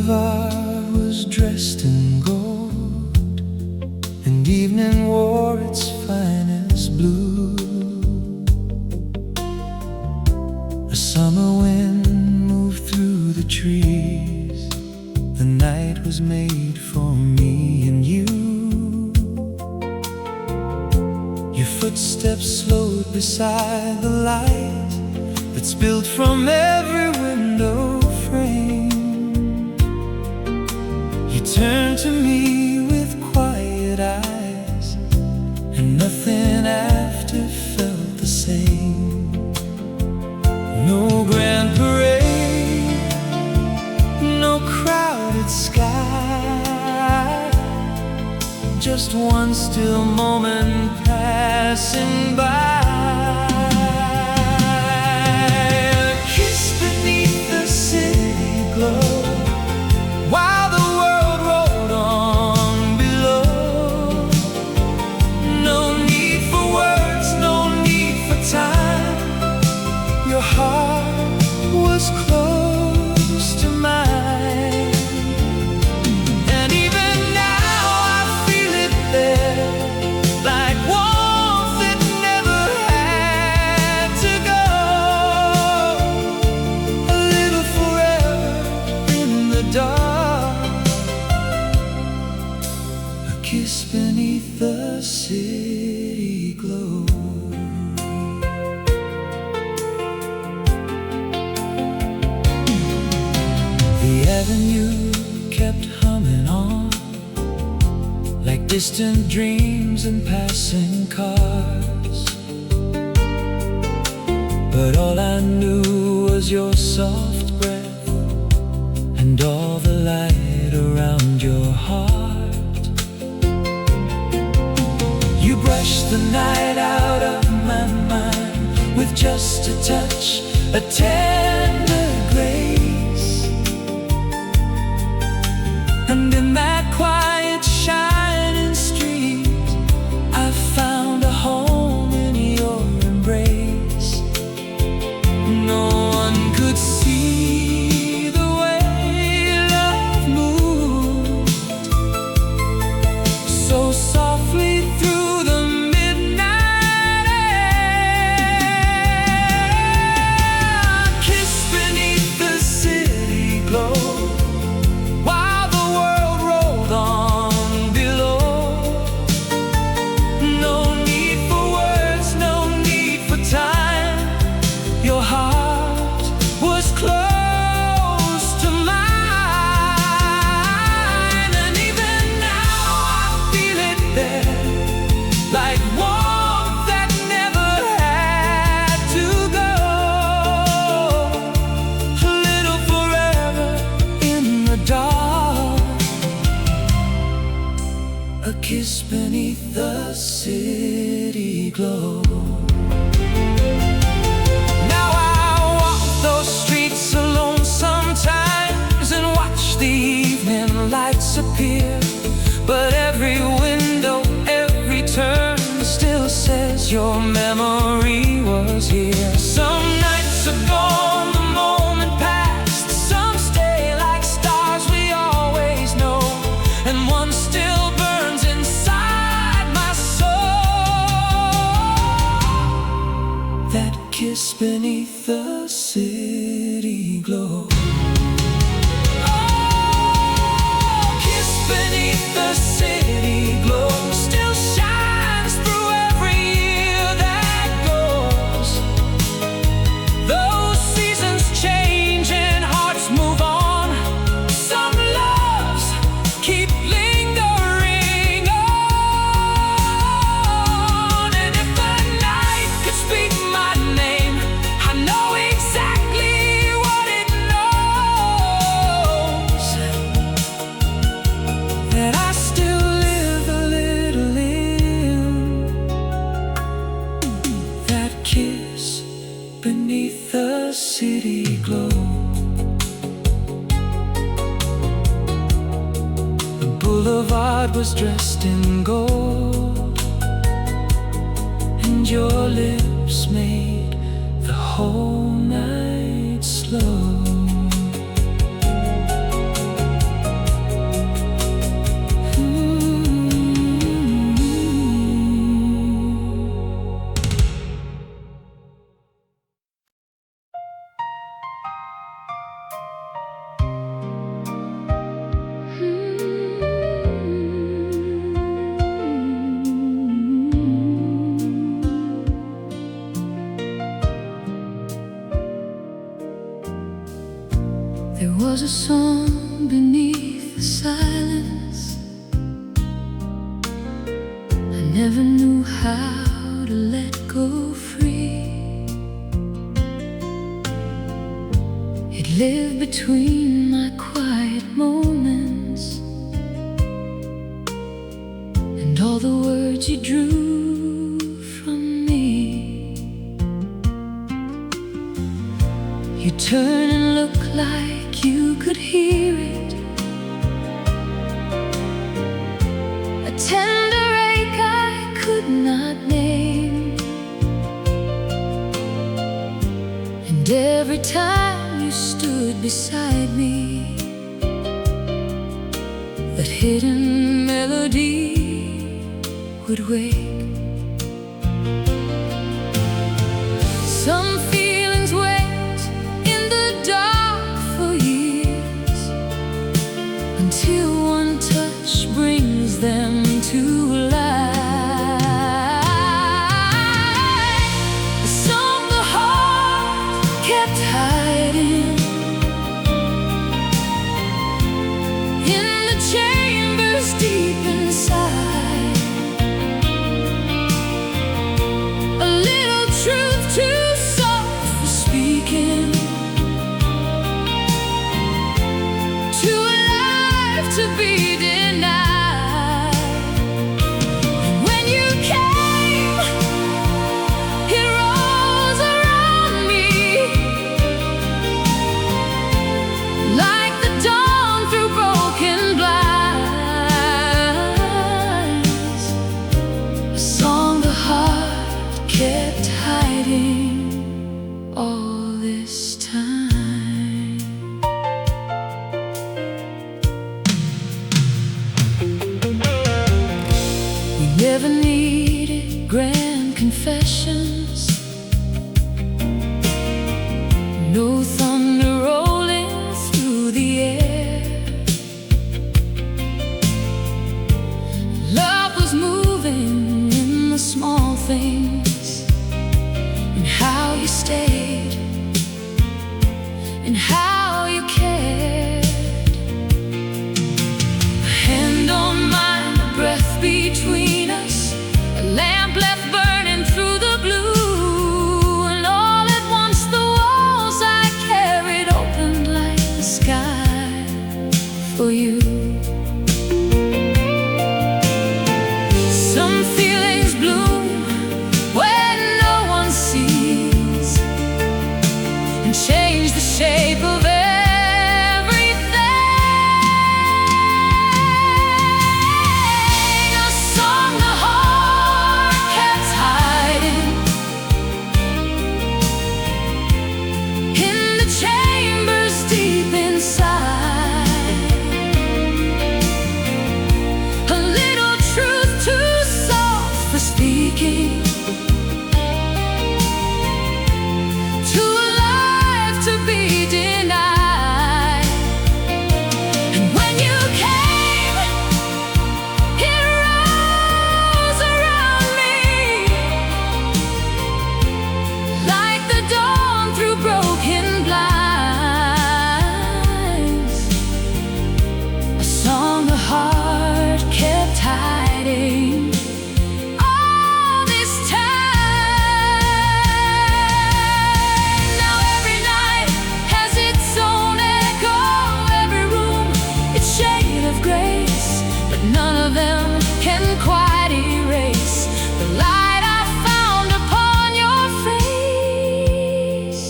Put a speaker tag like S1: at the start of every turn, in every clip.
S1: boulevard was dressed in gold, and evening wore its finest blue. A summer wind moved through the trees. The night was made for me and you. Your footsteps slowed beside the light that spilled from every window frame. You turned to me with quiet eyes, and nothing after felt the same. No grand parade, no crowded sky, just one still moment passing by. While the world rolled on below, no need for words, no need for time. Your heart was close to mine, and even now I feel it there, like warmth that never had to go. A little forever in the dark, kiss beneath the city glow. The avenue kept humming on, like distant dreams and passing cars. But all I knew was your soft breath and all the light around your heart. You brushed the night out of my mind with just a touch, a tender grace. And in that quiet shining street, I found a home in your embrace. No one could see the way love moved so softly through the midnight air. Kiss beneath the city glow, while the world rolled on below. No need for words, no need for time. Your heart was close to mine, and even now I feel it there, like warmth that never had to go. A little forever in the dark, a kiss beneath the city glow. Now I walk those streets alone sometimes and watch the evening lights appear. But every window, every turn still says your memory was here. Some nights are gone, the moment passed. Some stay like stars we always know, and one still burns inside my soul. That kiss beneath the city glow. Oh, kiss beneath the city glow still shines through every year that goes. Those seasons change and hearts move on. Some loves keep lingering on, and if the night could speak my name, I know exactly what it knows, that I still live a little in that kiss beneath the city glow. The boulevard was dressed in gold, and your lips made the whole night slow. was a song beneath the silence. I never knew how to let go free. It lived between my quiet moments and all the words you drew from me. You turn and look like you could hear it, a tender ache I could not name. And every time you stood beside me, that hidden melody would wake. Some feelings wait in the dark for years, until one touch brings them to life. The song the heart kept hiding in the chambers deep inside. A little truth too soft for speaking, too alive to be denied. And when you came, it rose around me like the dawn through broken blinds. A song the heart kept hiding all this time. We never needed grand confessions, no thunder rolling through the air. Love was moving in the small things, and how you stayed, and how you cared. A hand on mine, a breath between us, a lamp left burning through the blue. And all at once the walls I carried opened like the sky for you. Some feelings bloom when no one sees, and change the shape of everything. A song the heart kept hiding in the chambers deep inside. A little truth too soft for speaking, too alive to be denied. And when you came, it rose around me like the dawn through broken blinds. A song the heart kept hiding all this time. Now every night has its own echo, every room its shade of grace, but none of them can quite erase the light I found upon your face.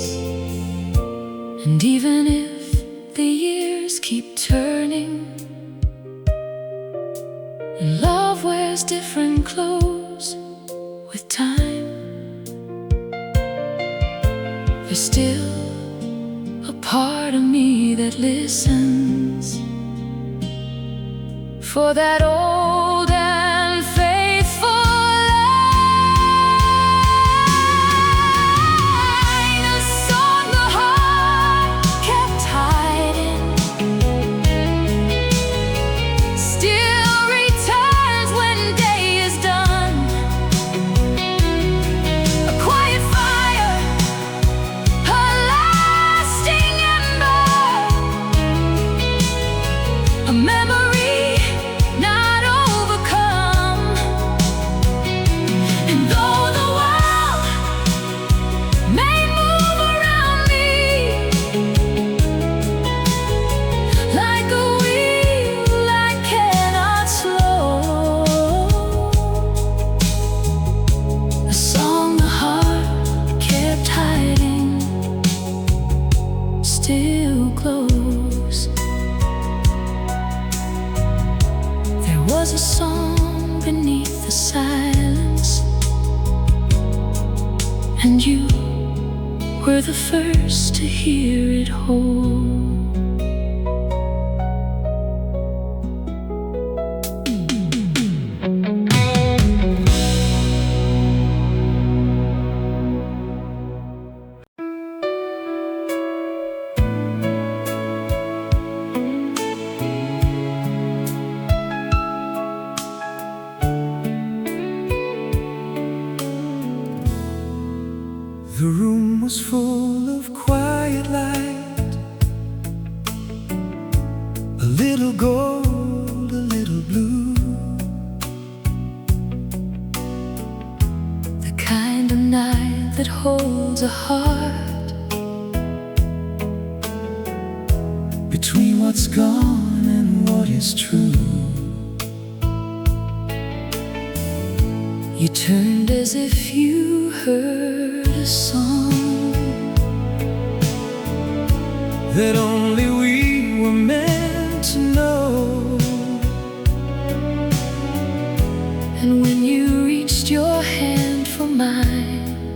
S1: And even if the years keep turning, and love wears different clothes with time, there's still a part of me that listens for that old and faithful line. A song the heart kept hiding still returns when day is done. A quiet fire, a lasting ember, was a song beneath the silence, and you were the first to hear it whole.
S2: The room was full of quiet light, a little gold, a little blue,
S1: The kind of night that holds a heart
S2: between what's gone and what is true.
S1: You turned as if you heard a song
S2: That only we were meant to know.
S1: and when you reached your hand for mine,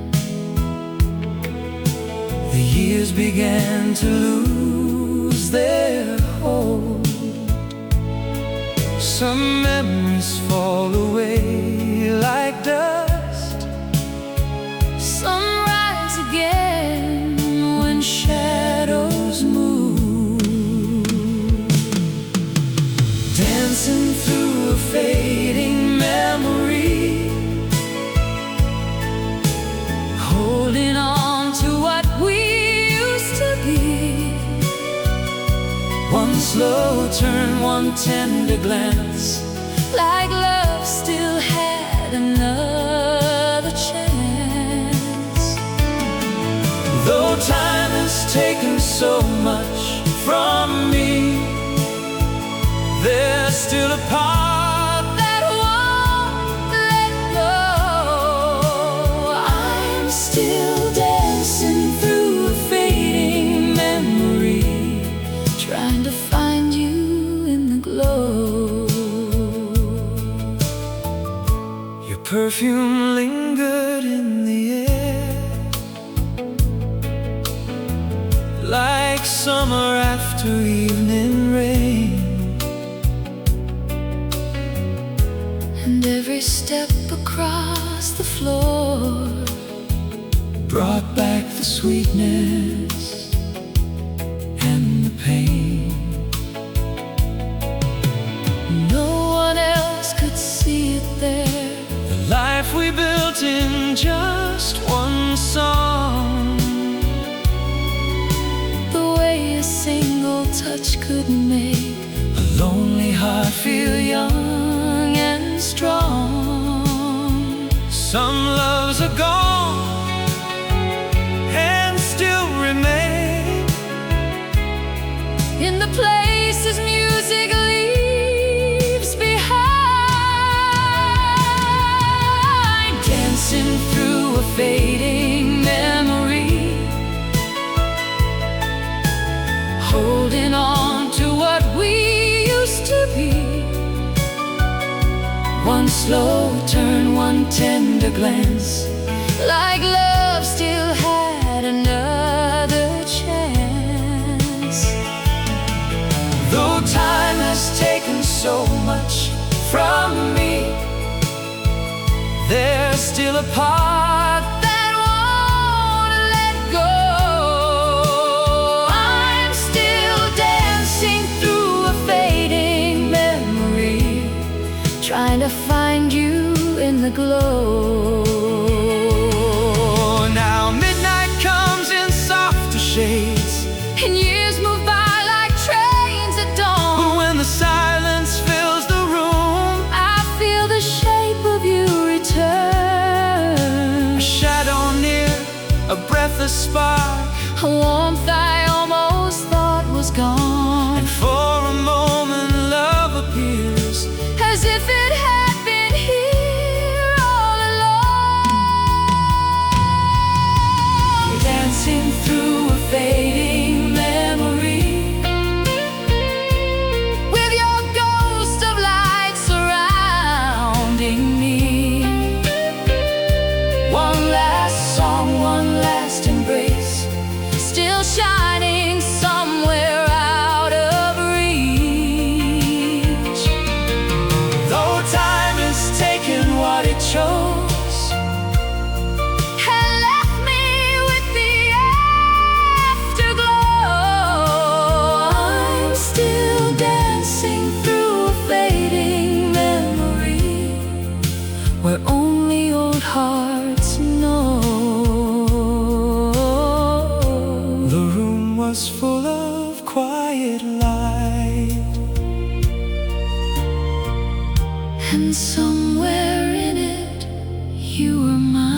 S2: The years began to lose their hold. Some memories fall away like dust,
S1: some rise again when shadows move.
S2: dancing through a fading memory,
S1: Holding on to what we used to be.
S2: one slow turn, one tender glance,
S1: Like love still had another chance.
S2: though time has taken so much from me, there's still a part
S1: That won't let go. I'm still dancing through a fading memory, trying to find you in the glow.
S2: Your perfume lingered in the air, like summer after evening rain.
S1: And every step across the floor
S2: Brought back the sweetness and the pain.
S1: no one else could see it there.
S2: The life we built in just one song,
S1: The way a single touch could make
S2: a lonely heart
S1: feel young and strong.
S2: Some loves are gone and still remain
S1: In the places music leaves behind, dancing through a fading memory, holding on to what we used to be. One slow turn, one tender glance, like love still had another chance.
S2: Though time has taken so much from me, there's still a part
S1: That won't let go. I'm still dancing through a fading memory, trying to find you in the glow.
S2: Now midnight comes in softer shades,
S1: And years move by like trains at dawn.
S2: but when the silence fills the room,
S1: I feel the shape of you return,
S2: a shadow near, a breath, a spark,
S1: a warmth I almost thought was gone.
S2: and for a moment love appears,
S1: As if it had been here all along. Dancing through a fading memory, with your ghost of light surrounding. And somewhere in it you were mine.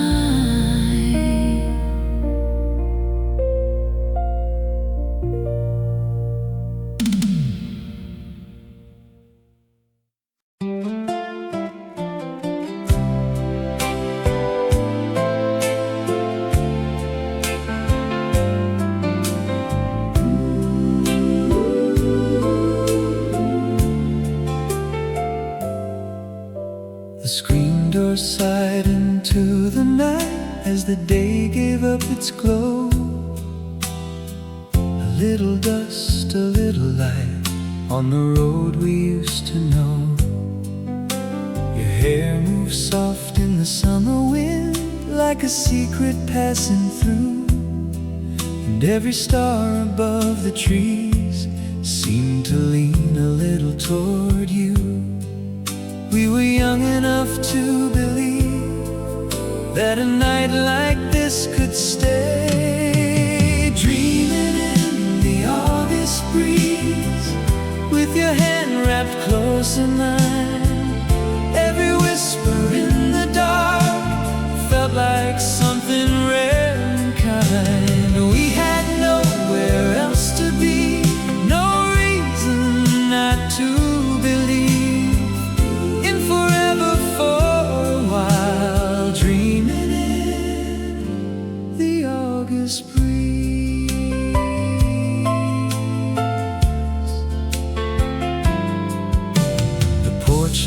S2: The screen door sighed into the night as the day gave up its glow. A little dust, a little light on the road we used to know. Your hair moves soft in the summer wind like a secret passing through. And every star above the trees seemed to lean a little toward you. We were young enough to believe that a night like this could stay. Dreaming in the August breeze, with your hand wrapped close in mine. Every whisper in the dark felt like something rare and kind. We had nowhere else to be, no reason not to believe.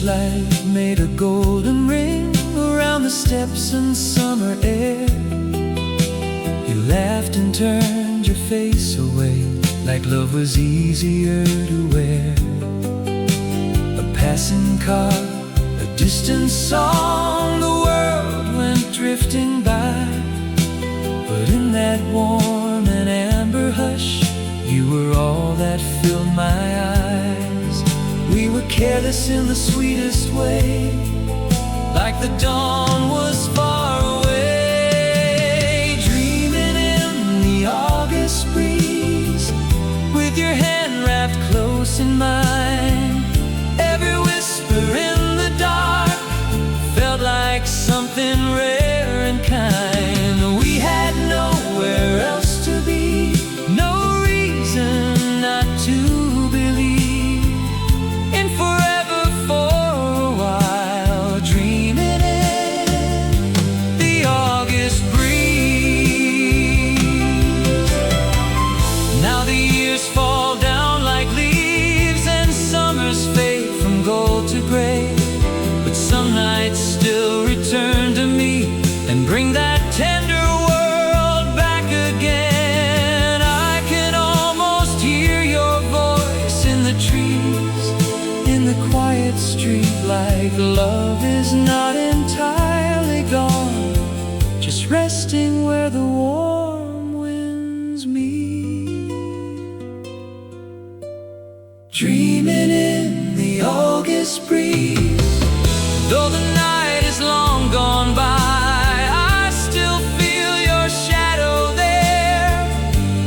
S2: Light made a golden ring around the steps in summer air. You laughed and turned your face away like love was easier to wear. A passing car, a distant song, the world went drifting by. But in that warm and amber hush, you were all that filled my eyes. We were careless in the sweetest way, like the dawn was far away. Dreaming in the August breeze, with your hand wrapped close in mine. Every whisper in the dark felt like something rare and kind. We had nowhere else to be, no reason not to believe. Turn to me and bring that tender world back again. I can almost hear your voice in the trees, in the quiet street, like love is not entirely gone, just resting where the warm winds meet. Dreaming in the August breeze, though the night is long gone by, I still feel your shadow there,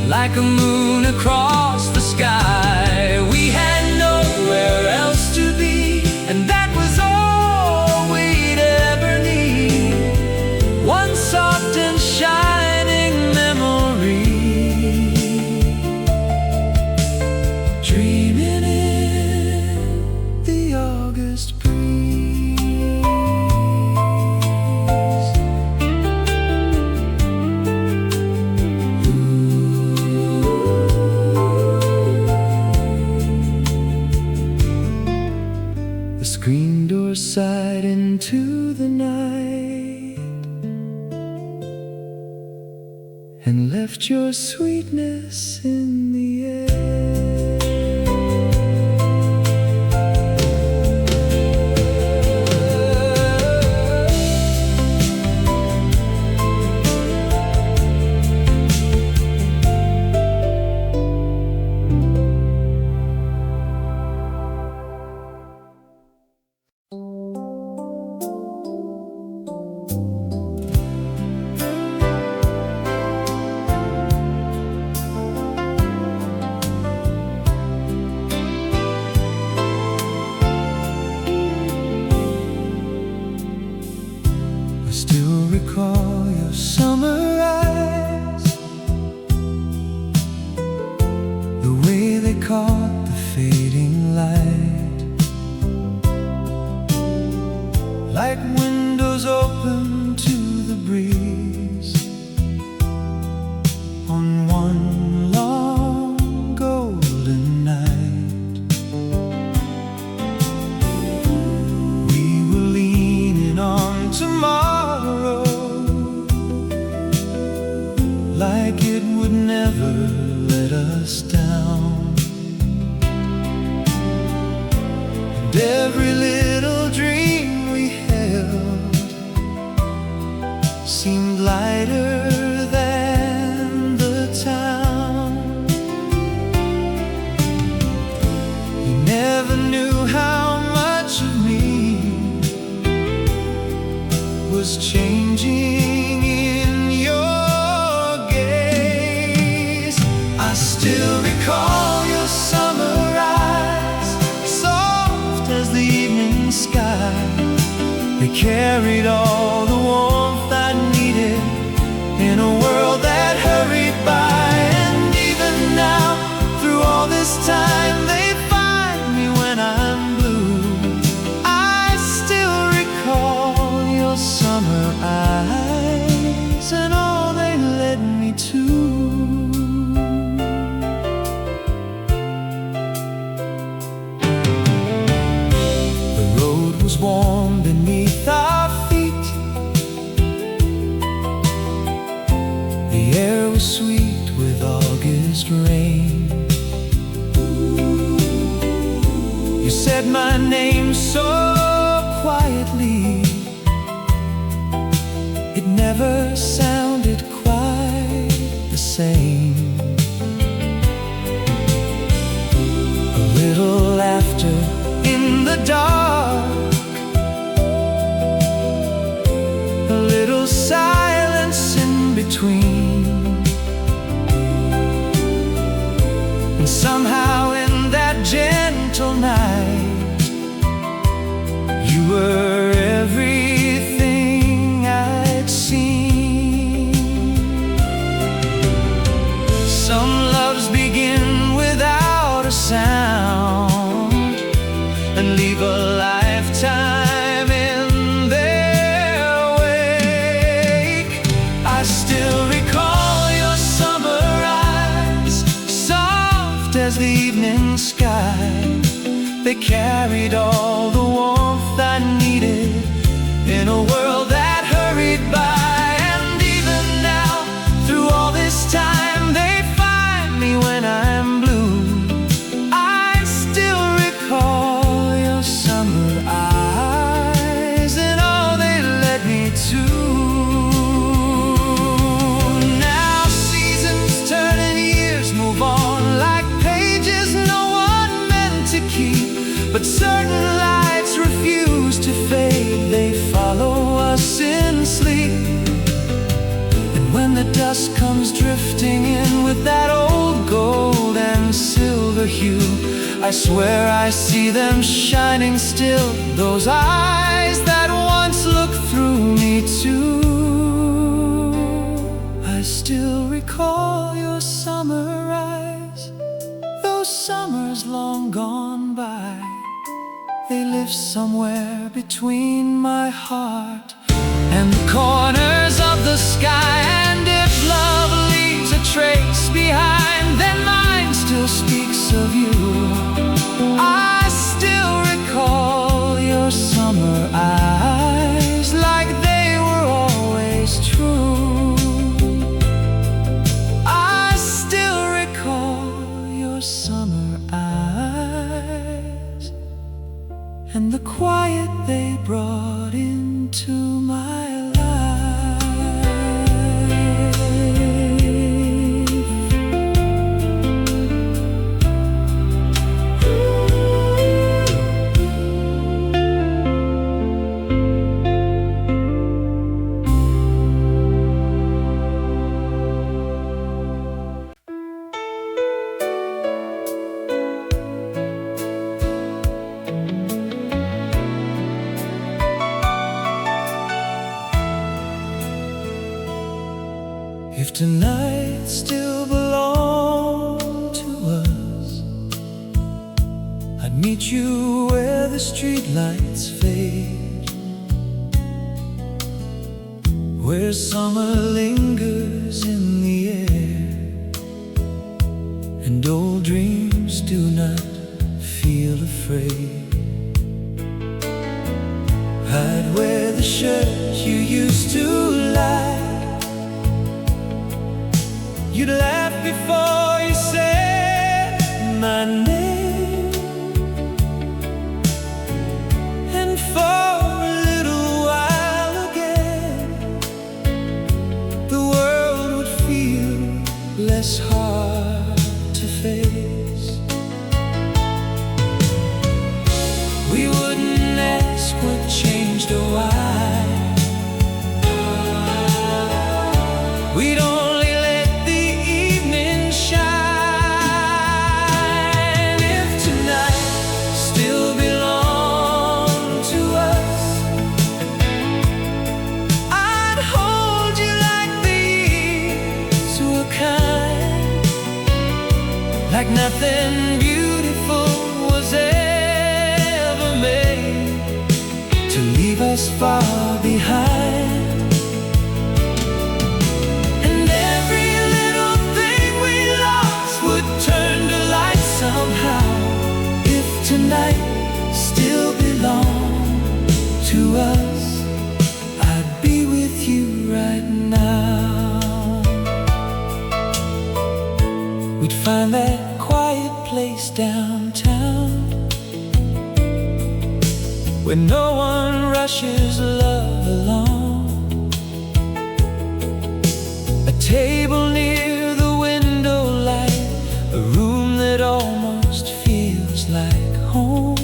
S2: like a moon across the sky. We had nowhere else to be, and that was all we'd ever need. One soft and shining memory. Dreaming in the August breeze. Sighed into the night and left your sweetness in the air. moonlight, like windows open to the breeze on one long golden night. We were leaning on tomorrow like it would never let us down. And every little dream we held seemed lighter than the town. You never knew how much of me was changing in your gaze. I still recall your summer eyes, soft as the evening sky. They carried all the warmth I needed in a world that hurried by. And even now, through all this time, they find me when I'm blue. I still recall your summer eyes and all they led me to. The road was warm beneath our feet. The air was sweet with August rain. You said my name so quietly, it never sounded quite the same. A little laughter in the dark, a little silence in between, and somehow in that gentle night, you were everything I'd seen. Some loves begin without a sound and leave a lifetime in their wake. I still recall your summer eyes, soft as the evening sky. They carried all the warmth I needed in a world that hurried by. And even now, through all this time, they find me when I'm blue. I still recall your summer eyes and all they led me to. Now seasons turn and years move on like pages no one meant to keep. But certain lights refuse to fade, they follow us in sleep. And when the dust comes drifting in with that old gold and silver hue, I swear I see them shining still, those eyes that once looked through me too. I still recall your summer eyes, those summers long gone by. They live somewhere between my heart and the corners of the sky. And if love leaves a trace behind, then mine still speaks of you. I still recall your summer eyes like they were always true. I still recall your summer eyes and the quiet they brought into my life. If tonight still belonged to us, I'd meet you where the streetlights fade, where summer lingers in the air, and old dreams do not feel afraid. I'd wear the shirt you used to like. You'd laugh before you said my name, and for a little while again the world would feel less hard to face. We wouldn't ask what changed or why. We'd only let the evening shine. If tonight still belonged to us, I'd hold you like the years were kind, like nothing beautiful was ever made to leave us far behind. And every little thing we lost would turn to light somehow. If tonight still belonged to us, I'd be with you right now. We'd find that quiet place downtown where no one rushes love along. A table near the window light, a room that almost feels like home.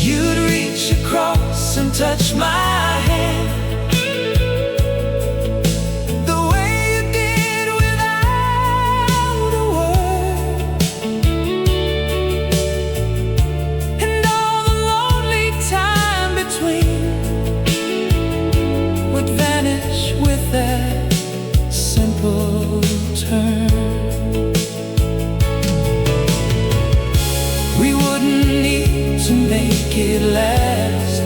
S2: You'd reach across and touch my hand, the way you did without a word. And all the lonely time between would vanish with that simple turn. We wouldn't need to make it last.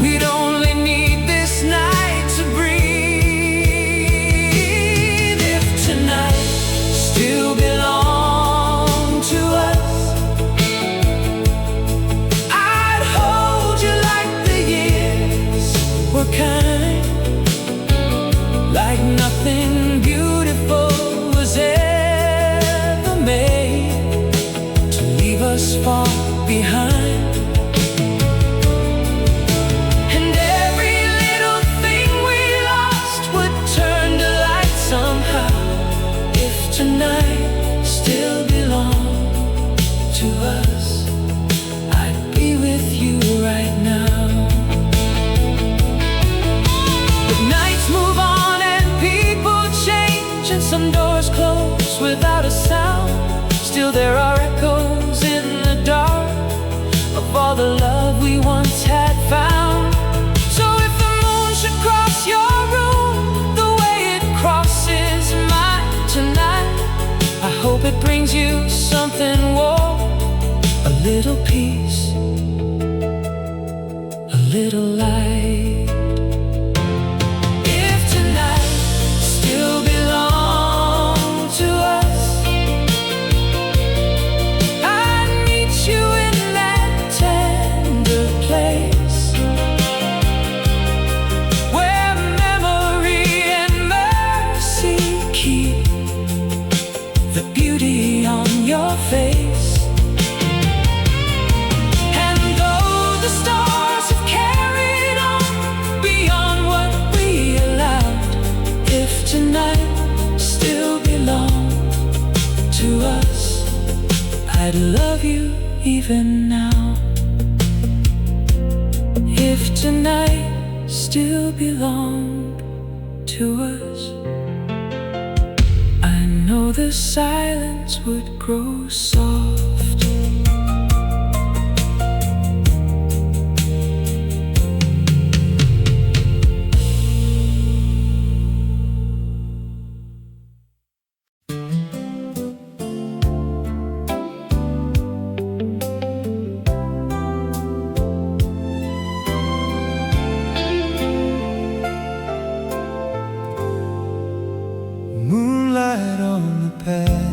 S2: We'd only need this night to breathe. If tonight still belonged to us, I'd hold you like the years were kind, like nothing beautiful was ever made to leave us far behind. And every little thing we lost would turn to light somehow. If tonight still belonged to us, I'd be with you right now. But nights move on and people change, and some doors close without a sound. Still there are echoes in the dark of all the love we once had found. So if the moon should cross your room the way it crosses mine tonight, I hope it brings you something warm, a little peace, a little light. If tonight still belonged to us, I'd meet you in that tender place where memory and mercy keep the beauty on your face. And though the stars have carried on beyond what we allowed, if tonight still belonged to us, I'd love you even now. If tonight still belonged to us, I know the silence would grow soft.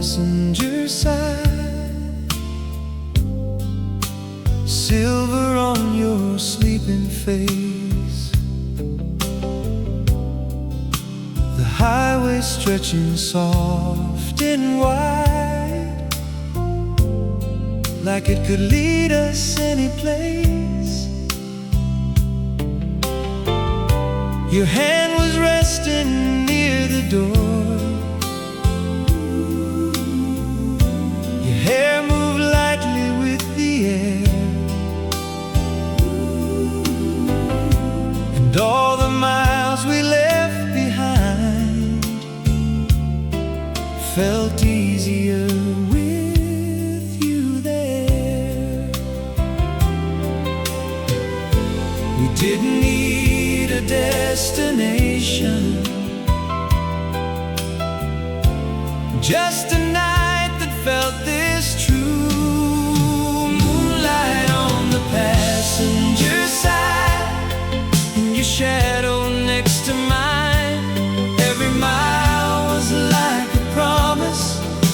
S2: passenger side, silver on your sleeping face, the highway stretching soft and wide, like it could lead us any place. Your hand was resting near the door, your hair moved lightly with the air, and all the miles we left behind felt easier with you there. We didn't need a destination, just a night that felt this true. Moonlight on the passenger side, and your shadow next to mine. Every mile was like a promise,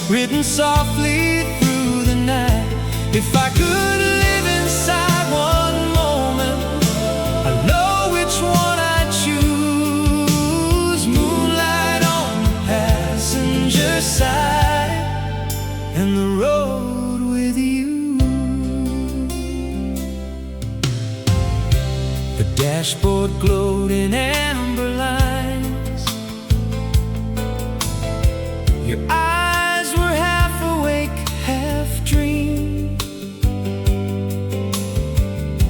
S2: written softly through the night. If I could live inside one moment, I know which one I'd choose. Moonlight on the passenger side, and the road with you. The dashboard glowed in amber lines, your eyes were half awake, half dream.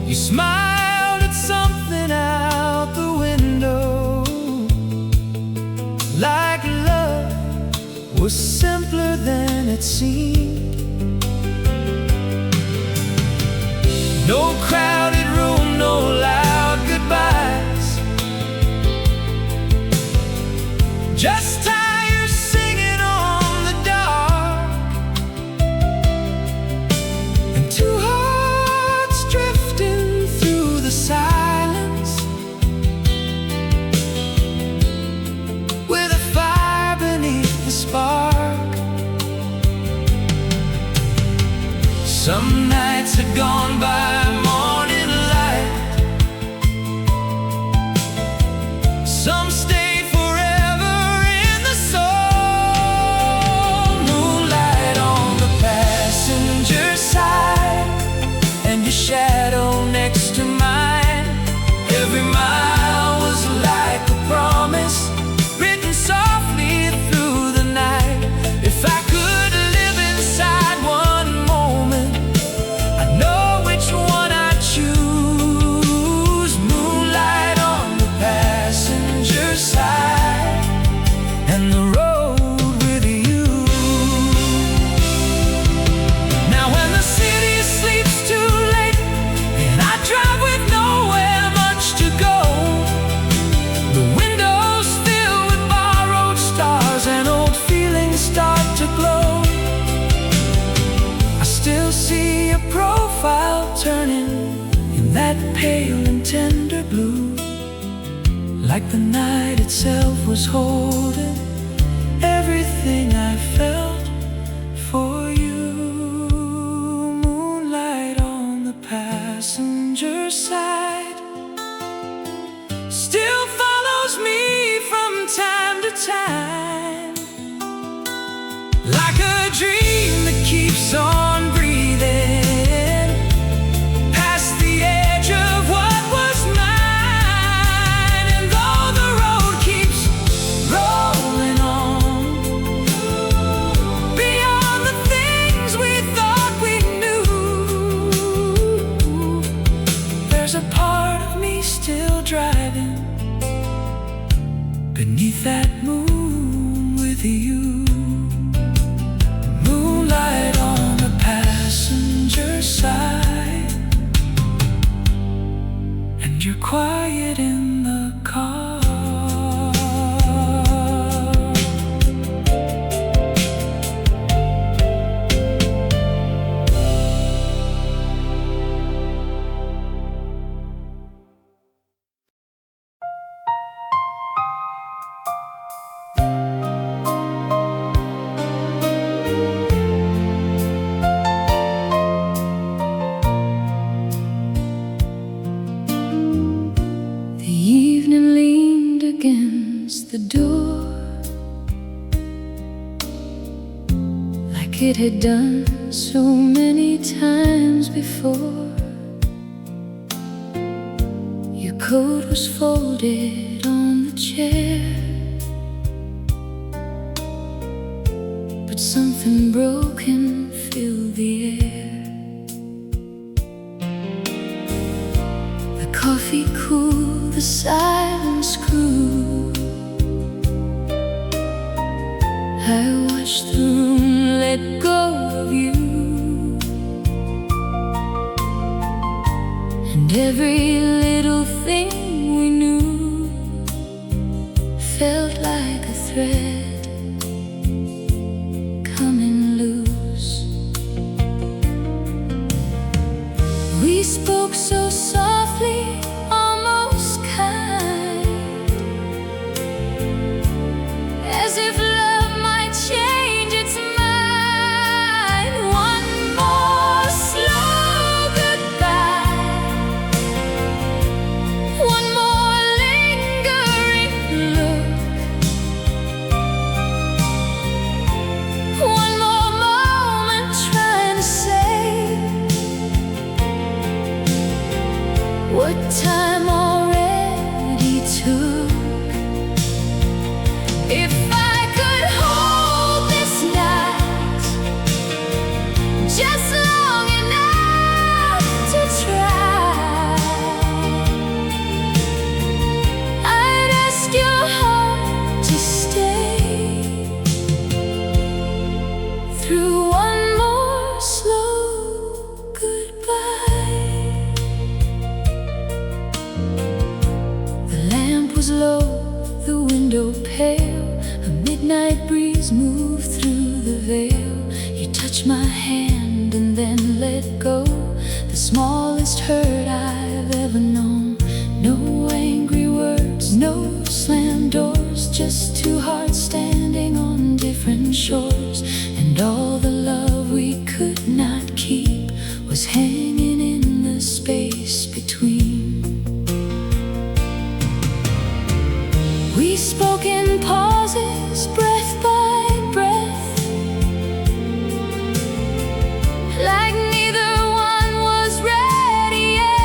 S2: You smiled at something out the window, like love was simpler than it seemed. No crowded room, no loud goodbyes, just tires singing on the dark, and two hearts drifting through the silence, with a fire beneath the spark. Some nights had gone by morning light, some stayed forever in the soul. Moonlight on the passenger side, and your shadow next to mine. Every mile was like a promise, written softly through the night. If I could live inside one moment, I know which one I'd choose. Moonlight on the passenger side, and the road with you. Now when the city sleeps too late, and I drive with nowhere much to go, the windows fill with borrowed stars, and old feelings start to glow. I still see your profile turning in that pale and tender blue, like the night itself was holding everything I felt for you. Moonlight on the passenger side still follows me from time to time, like a dream that keeps on breathing past the edge of what was mine. And though the road keeps rolling on, beyond the things we thought we knew, there's a part of me still driving beneath that moon with you. Moonlight on the like it had done so many times before. Your coat was folded on the chair, but something broken filled the air. The coffee cooled, the silence grew. I watched the room let go of you, and every little thing we knew felt like a thread coming loose. We spoke so softly, almost kind, as if love might change its mind. One more slow goodbye, one more lingering look, one more moment trying to say what time already took. If I could hold this night just long enough to try, I'd ask your heart to stay through one more slow goodbye. The lamp was low, the window pale, a midnight breeze moved through the veil. You touched my hand and then let go, the smallest hurt I've ever known. No angry words, no slammed doors, just two hearts standing on different shores. And all the love we could not keep was hanging in the space between. We spoke in pauses, breath by breath, like neither one was ready yet.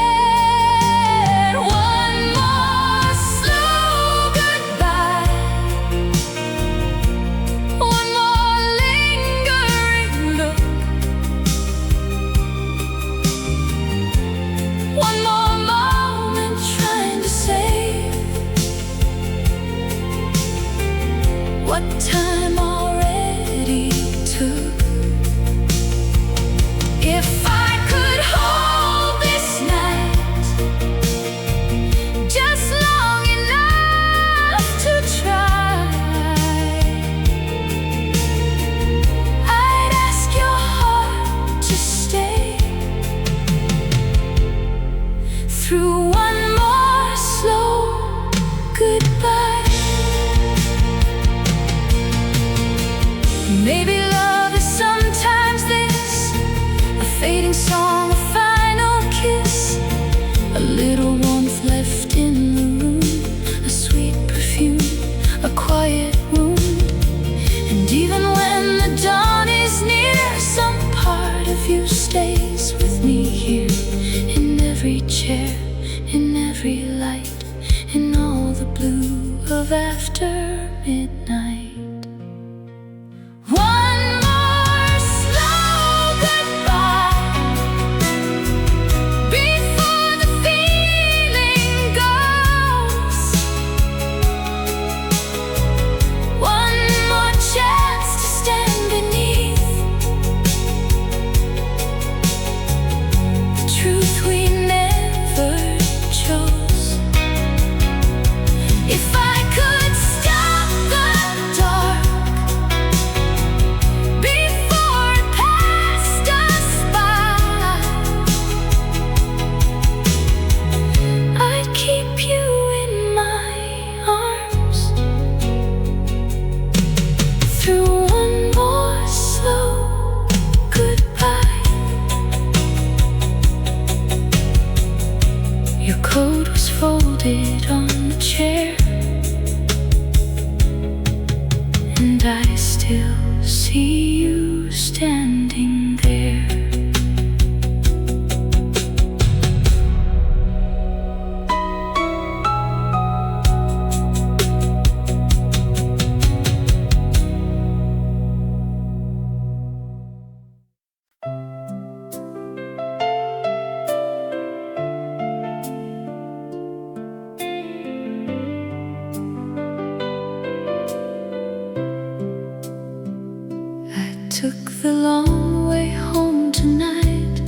S2: took the long way home tonight,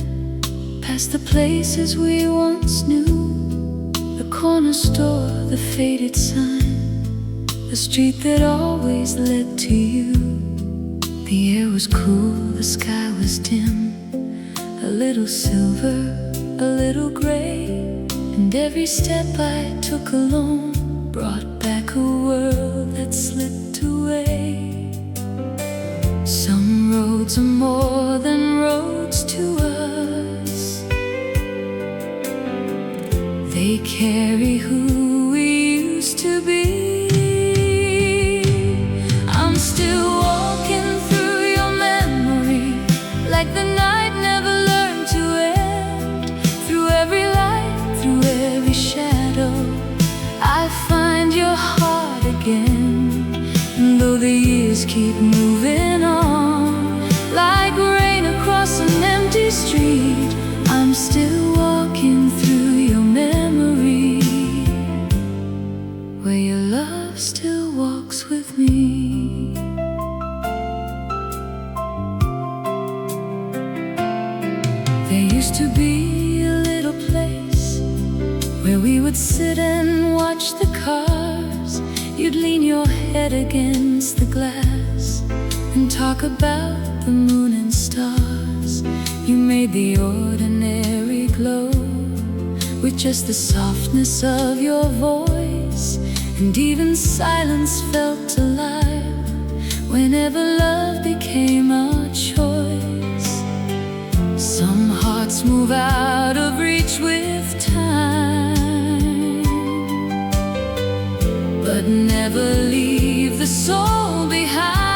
S2: past the places we once knew, the corner store, the faded sign, the street that always led to you. The air was cool, the sky was dim, a little silver, a little gray, and every step I took alone brought back a world that slipped away. Some roads are more than roads to us. They carry who we used to be. I'm still walking through your memory, like the night never learned to end. Through every light, through every shadow, I find your heart again. And though the years keep moving on, like rain across an empty street, I'm still walking through your memory, where your love still walks with me. There used to be a little place where we would sit and watch the cars. You'd lean your head against the glass and talk about the moon and stars. You made the ordinary glow with just the softness of your voice, and even silence felt alive whenever love became our choice. Some hearts move out of reach with time, but never leave the soul behind.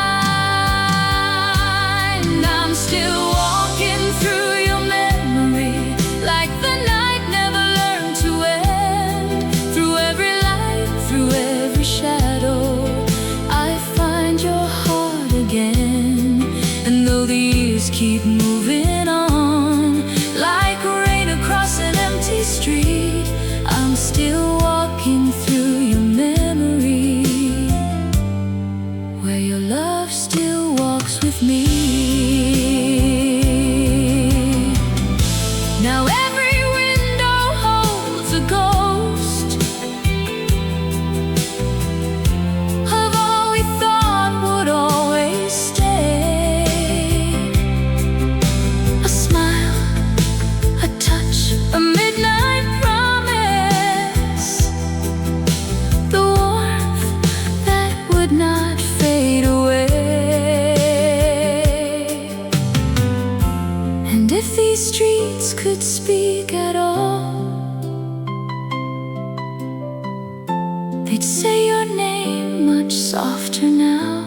S2: I'm still walking through your memory, like the night never learned to end. Through every light, through every shadow, I find your heart again. And though the years keep moving on, like rain across an empty street, I'm still walking through your memory, where your love still walks with me. Now every window holds a ghost of all we thought would always stay. A smile, a touch, a midnight promise, the warmth that would not fade away. And if these streets could speak at all, they'd say your name much softer now,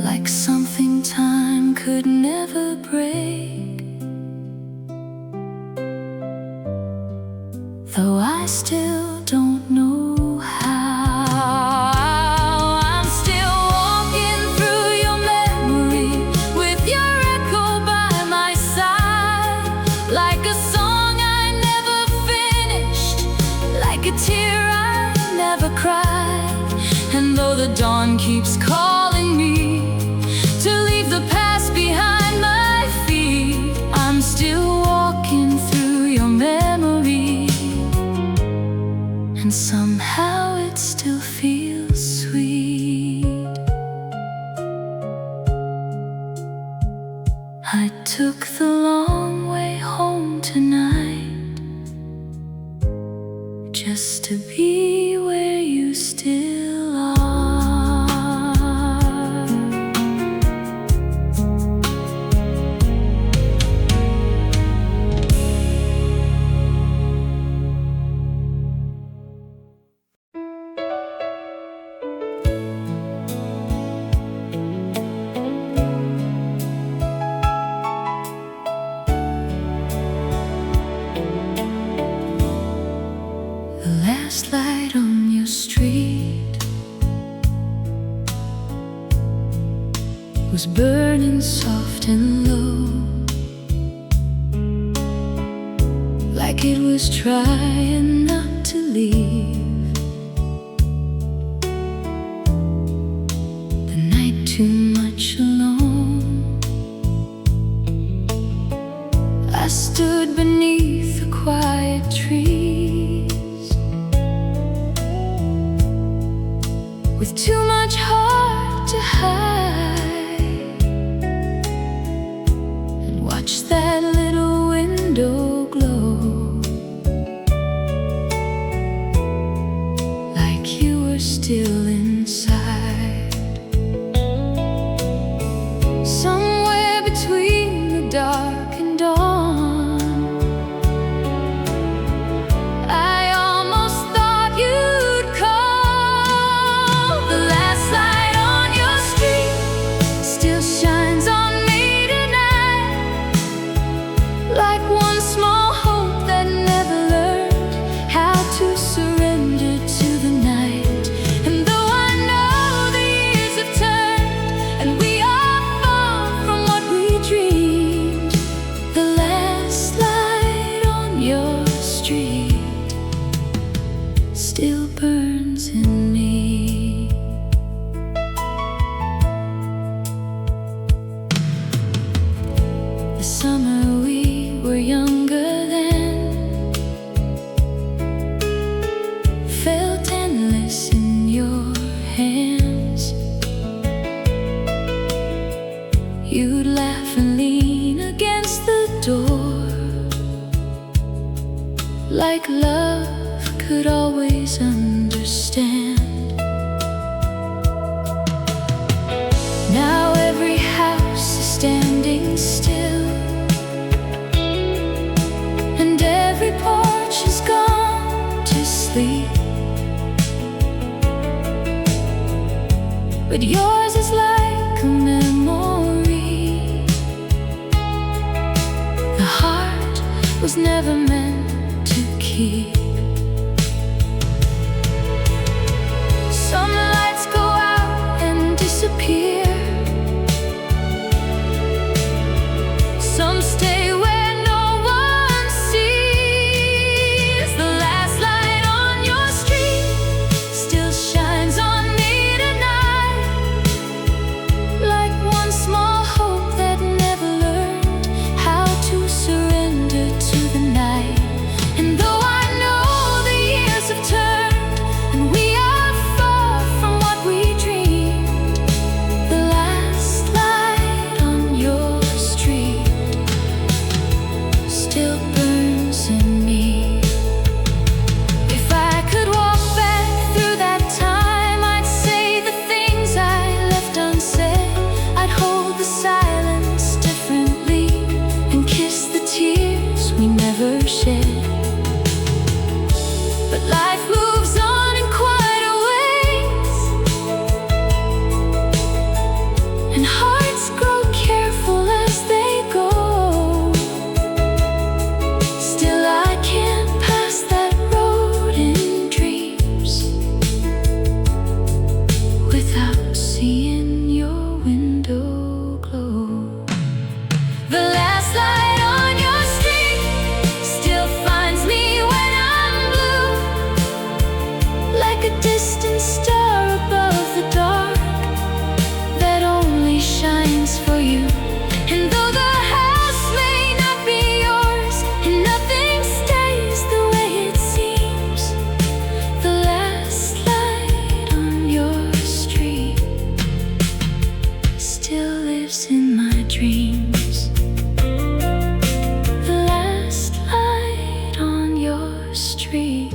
S2: like something time could never break. Though I still don't know how, I'm still walking through your memory, with your echo by my side, like a song I never finished, like a tear I never cried. And though the dawn keeps calling me to leave the past behind my feet, I'm still walking through your memory, and somehow it still feels sweet. I took the long way home tonight, just to be where you still are. The last light on your street was burning soft and low, like it was trying not to leave. The
S3: too much alone. I stood beneath the quiet trees with too much heart to hide, and watched that little window glow like you were still inside. Somewhere between the dark and dawn, I almost thought you'd call. The last light on your street still shines on me tonight, like one small hope that never learned how to surrender to the night. And though I know the years have turned and we are far from what we dreamed, the last light on your street still burns in me. The summer we were younger then felt endless in your hands. You'd laugh and lean against the door, like love could always understand. Now every house is standing still, and every porch is gone to sleep, but yours is like a memory. The heart was never meant to keep. Some lights go out and disappear, some stay where no one sees. The last light on your street still shines on me tonight, like one small hope that never learned how to surrender to the night. And though I know the years have turned and we are far from what we dreamed, the last light on your street still burns in me. If I could walk back through that time, I'd say the things I left unsaid. I'd hold the silence differently and kiss the tears we never shed. But life moves on in quieter ways, and hearts grow careful as they go. Still I can't pass that road in dreams without seeing your window glow. The last light on your street still finds me when I'm blue, like a distant star above the dark that only shines for you. And though the house may not be yours and nothing stays the way it seems, the last light on your street still lives in my dreams. The last light on your street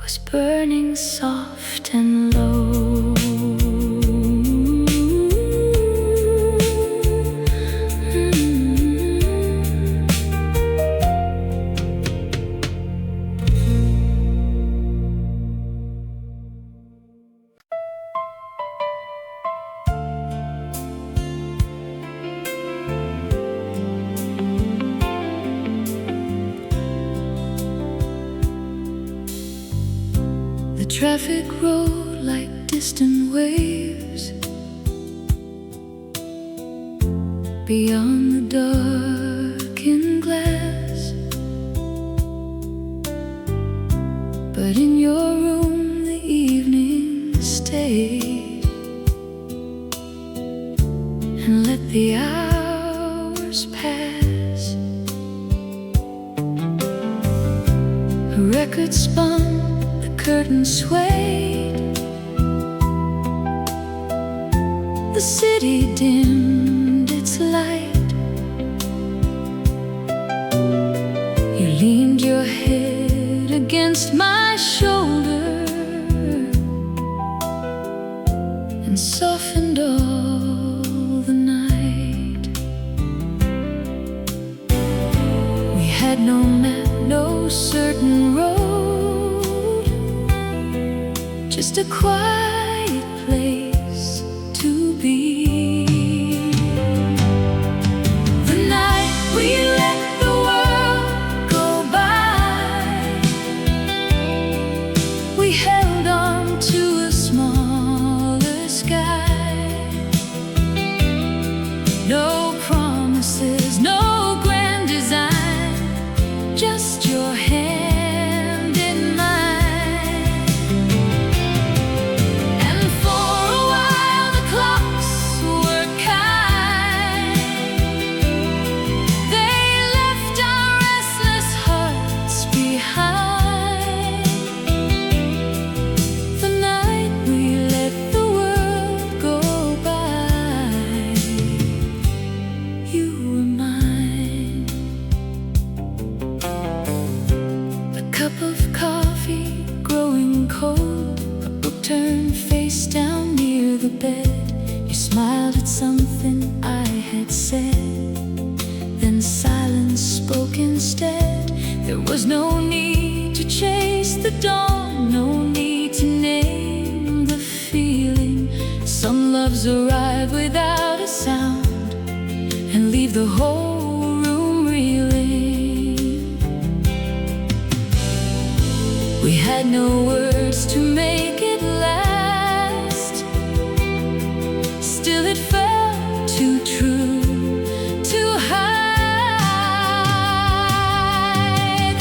S3: was burning soft and low. The traffic rolled like distant waves beyond the darkened glass. But in your room the evening stayed. say and let the hours pass. A record spun, the curtain swayed, the city dimmed its light. You leaned your head against my shoulder and softened all the night. We had no map, no certain road, just a quiet place to be. The night we let the world go by, we held on to a smaller sky. No promises, no grand design, just your hand in mine. And for a while the clocks were kind. They left our restless hearts behind. The night we let the world go by, you were mine. A cup of coffee growing cold, a book turned face down near the bed. You smiled at something I had said, then silence spoke instead. There was no need to chase the dawn, no need to name the feeling. Some loves arrive without a sound and leave the whole room reeling. We had no words to make it last, still it felt too true, too high.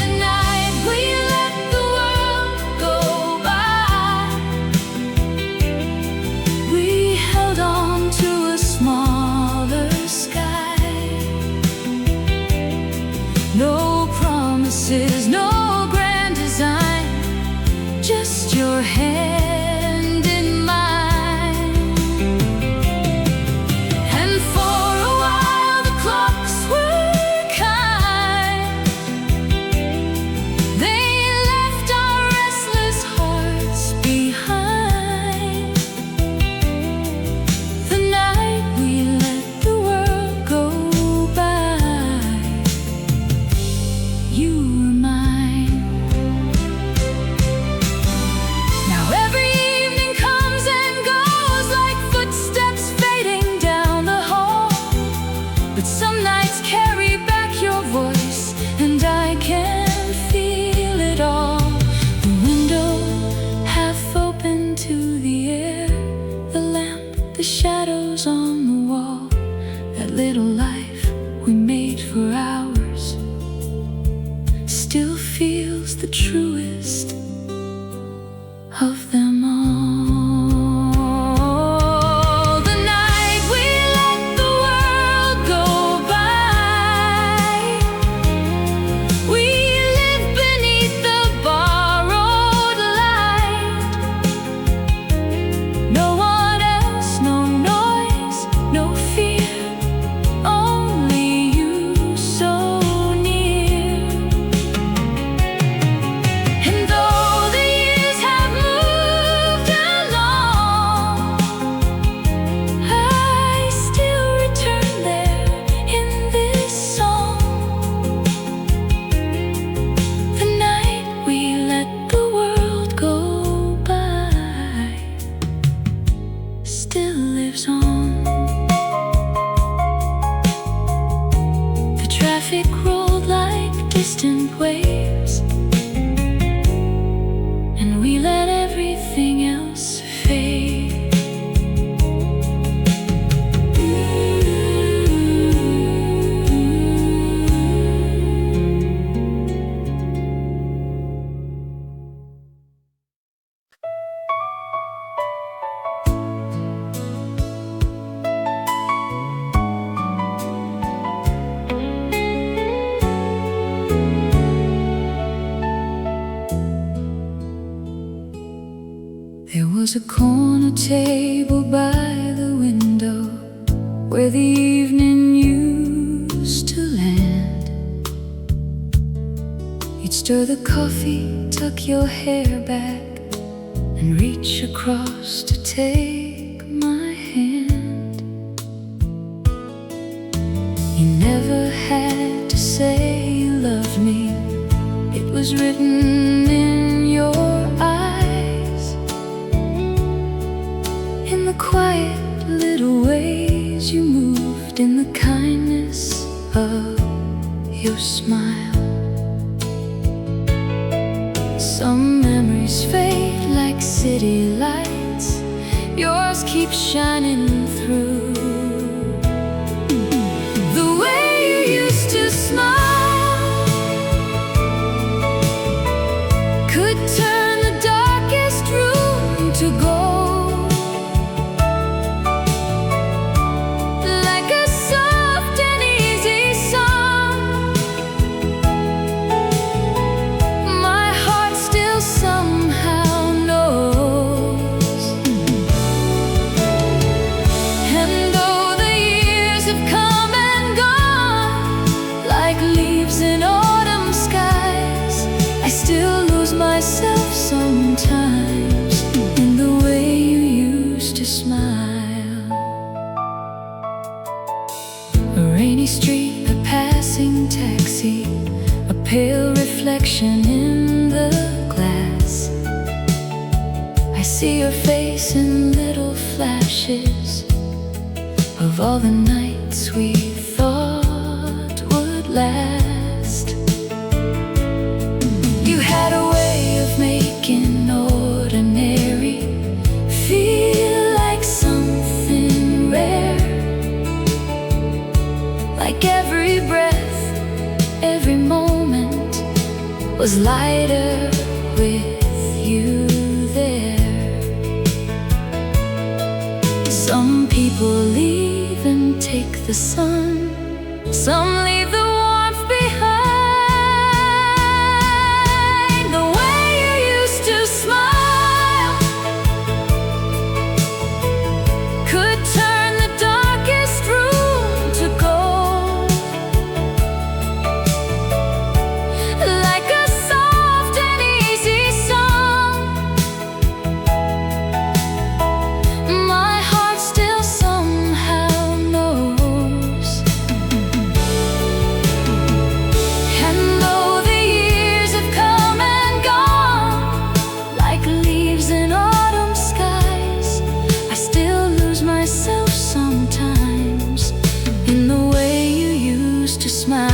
S3: The night we let the world go by, we held on to a smaller sky. No promises, no grand design, just your hand in mine. And for a while the clocks were kind. They left our restless hearts behind. The night we let the world go by, you were mine. Now every evening comes and goes like footsteps fading down the hall, but some nights carry back your voice and I can feel it all. The window half open to the air, the lamp, the shadows on the wall. That little life we made for ours still feels the truest of them all. The night we let the world go by, we lived beneath the borrowed light. No one else, no noise, no fear, only you so near. And though the years have moved along, I still return there in this song. The night we let the world go by still lives on. The traffic rolled like distant waves, and we let everything else fade. was a corner table by the window where the evening used to land. You'd stir the coffee, tuck your hair back, and reach across to take my hand. You never had to say you loved me, it was written in your eyes. In the quiet little ways you moved, in the kindness of your smile. Some memories fade like city lights, yours keeps shining through. The way you used to smile could turn the darkest room to gold, like a soft and easy song. My heart still somehow knows. And though the years have come and gone, like leaves in autumn skies, I still lose myself sometimes in the way you used to smile. A rainy street, a passing taxi, a pale reflection in the glass. I see your face in little flashes of all the nights we thought would last. You had a way of making ordinary feel like something rare, like every breath, every moment was lighter with you there. Some people leave and take the sun, some leave the warmth behind. The way you used to smile could turn the darkest room to gold, like a soft and easy song. My heart still somehow knows. And though the years have come and gone, like leaves in autumn skies, I still lose myself sometimes in the way you used to smile.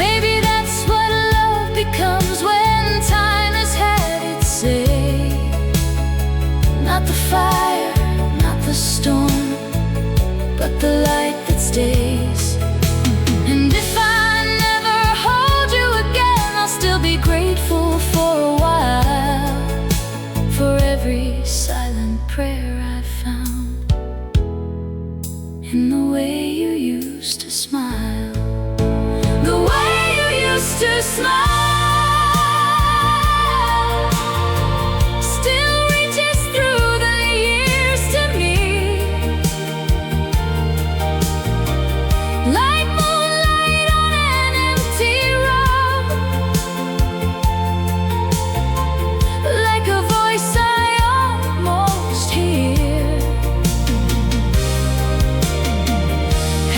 S3: Maybe that's what love becomes when time has had its say. Not the fire, not the storm, but the light that stays. And if I never hold you again, I'll still be grateful for a while, for every silent prayer I found in the way you used to smile. The way you used to smile still reaches through the years to me, like moonlight on an empty road, like a voice I almost hear.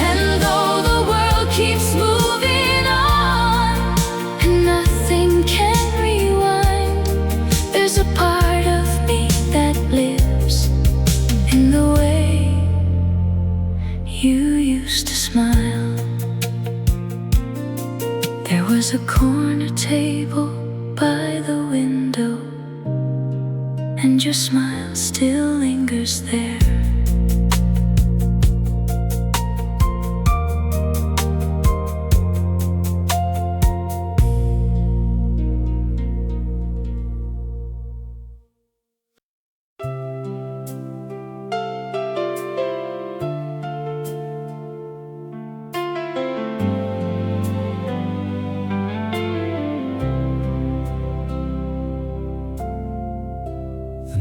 S3: And though the world keeps moving on and nothing can rewind, there's a part of me that lives in the way you used to smile. There was a corner table by the window, and your smile still lingers there.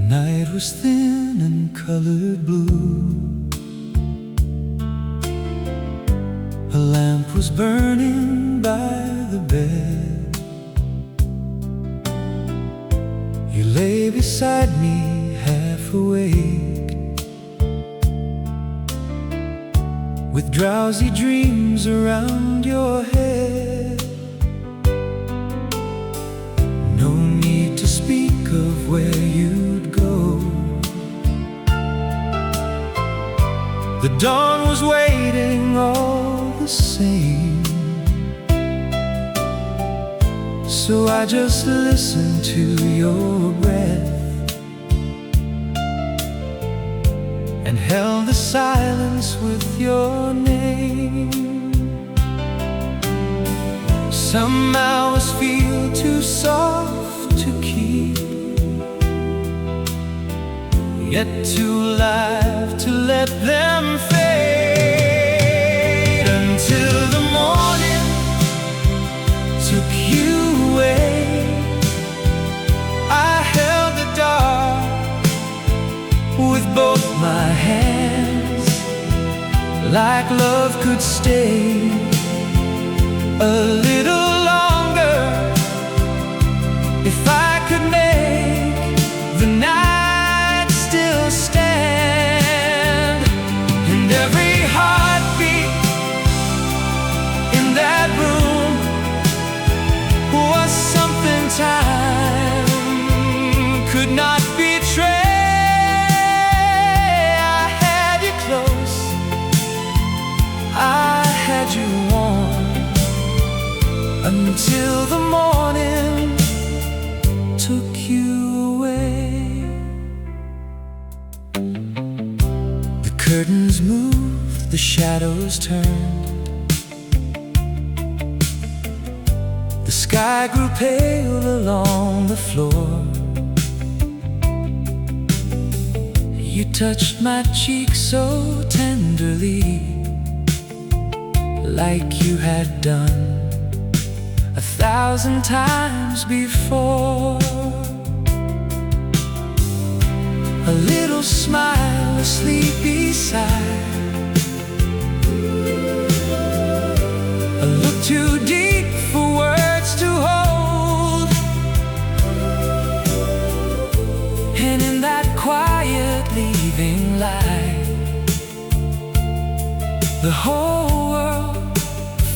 S2: night was thin and colored blue. A lamp was burning by the bed. You lay beside me half awake, with drowsy dreams around your head. No need to speak of where you'd go. The dawn was waiting all the same, so I just listened to your breath and held the silence with your name. Some hours feel too soft to keep, yet too live to let them fade. Until the morning took you away, I held the dark with both my hands, like love could stay a little longer if I could make the night still stand. And every heartbeat in that room was something time could not betray. I had you close, I had you warm, until the morning took you away. The curtains moved, the shadows turned, the sky grew pale along the floor. You touched my cheek so tenderly, like you had done 1,000 times before. A little smile, a sleepy sigh, a look too deep for words to hold. And in that quiet leaving light, the whole world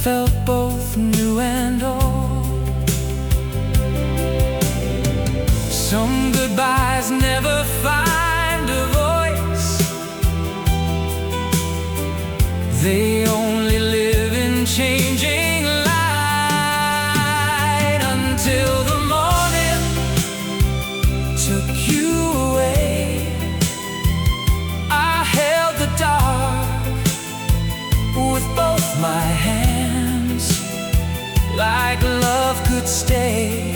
S2: felt both new and old. Some goodbyes never find a voice, they only live in changing light. Until the morning took you away, I held the dark with both my hands, like love could stay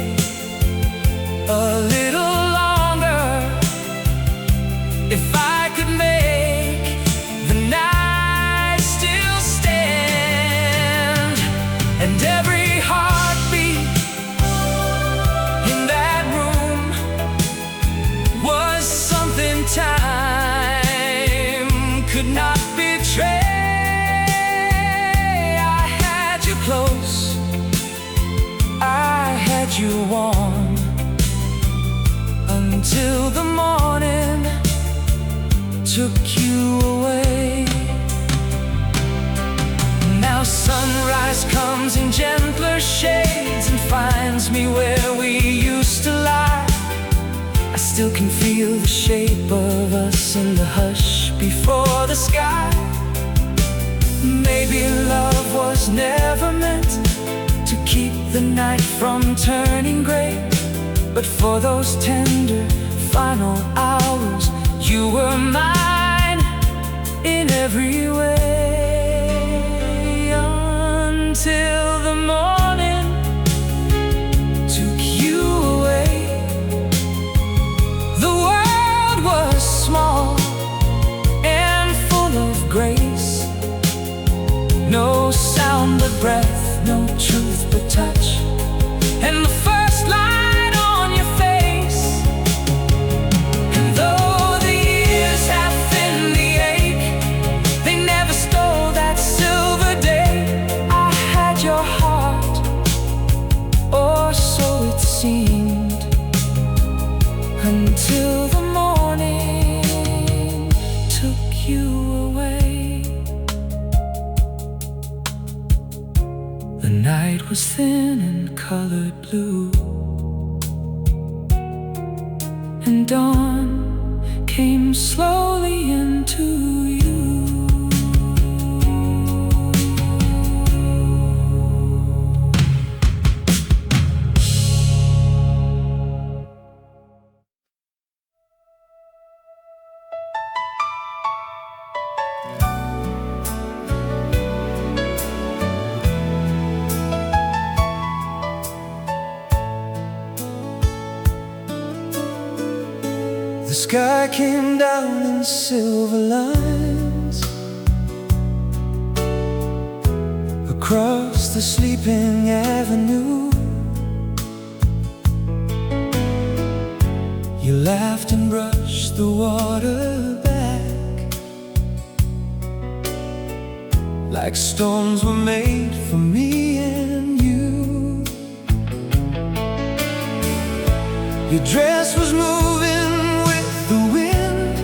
S2: a little longer if I could make the night still stand. And every heartbeat in that room was something time could not betray. I had you close, I had you warm, until the morning took you away. Now sunrise comes in gentler shades and finds me where we used to lie. I still can feel the shape of us in the hush before the sky. Maybe love was never meant to keep the night from turning gray, but for those tender final hours, you were mine in every way. Until the morning took you away, the world was small and full of grace. No sound but breath, no truth but touch, and the first light on your face. And
S1: until the morning took you away. The night was thin and colored blue, and dawn came slowly into you.
S2: The sky came down in silver lines across the sleeping avenue. You laughed and brushed the water back like storms were made for me and you. Your dress was moving with the wind.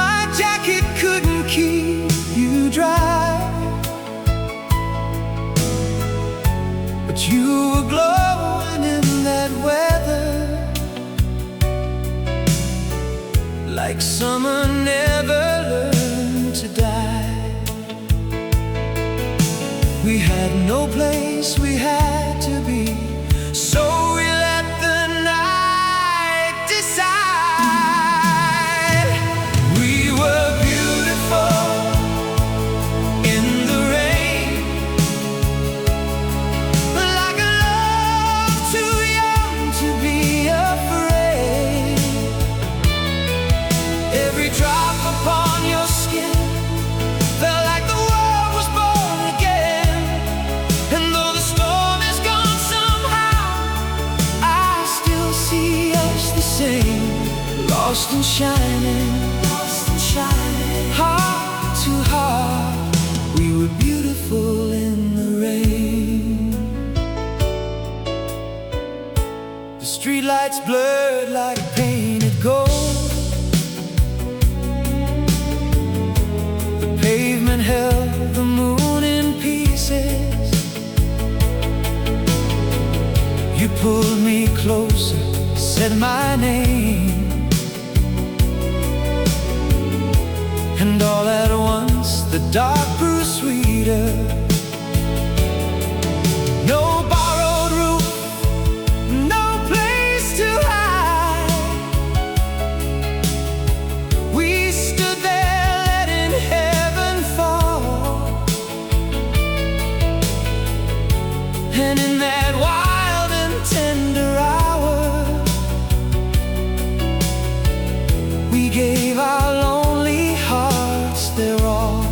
S2: My jacket couldn't keep you dry, but you were glowing in that weather like summer never learned to die. We had no place we had to be, so we let the night decide. We were beautiful in the rain, like a love too young to be afraid. Every drop upon your skin felt like the world was born again. And though the storm is gone somehow, I still see us the same, lost and shining, heart to heart. We were beautiful in the rain. The streetlights blurred like painted gold. The pavement held the moon in pieces. You pulled me closer, said my name, and all at once the dark grew sweeter. No borrowed roof, no place to hide. We stood there letting heaven fall, and in that wild and tender hour, we gave our lonely hearts their all.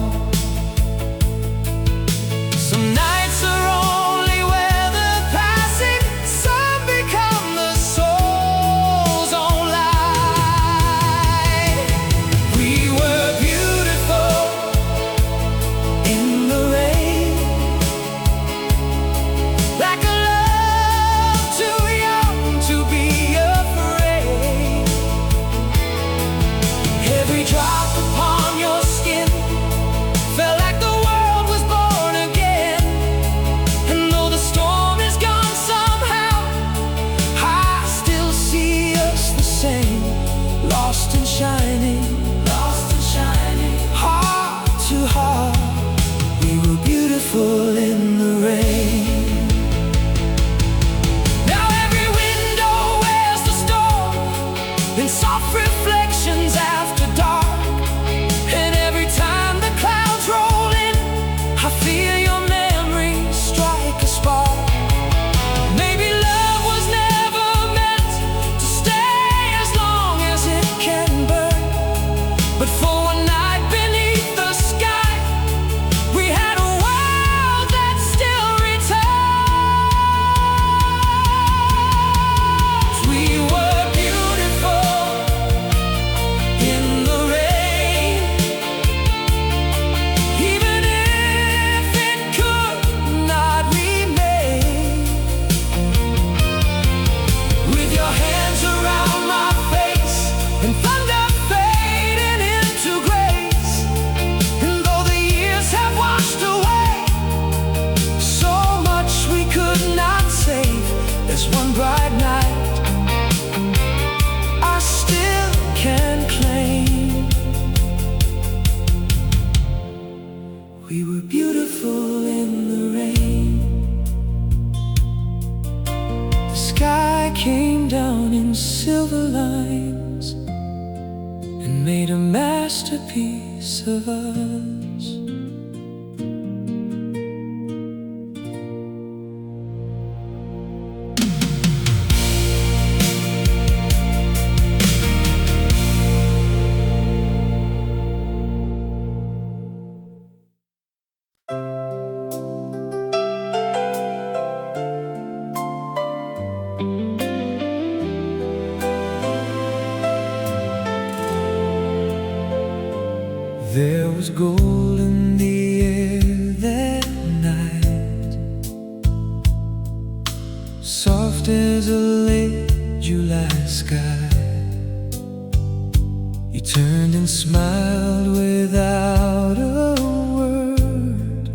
S2: sky came down in silver lines and made a masterpiece of us. There was gold in the air that night, soft as a late July sky. You turned and smiled without a word,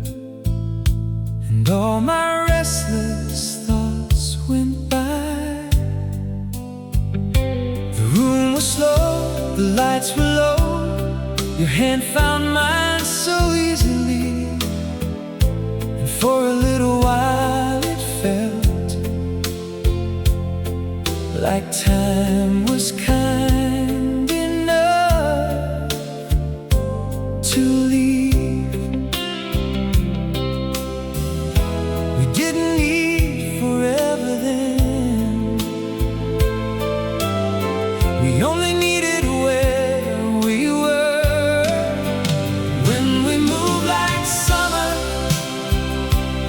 S2: and all my restless thoughts went by. The room was slow, the lights were low. Your hand found mine so easily, and for a little while it felt like time was kind enough to leave. We didn't need forever then, we only needed where we were.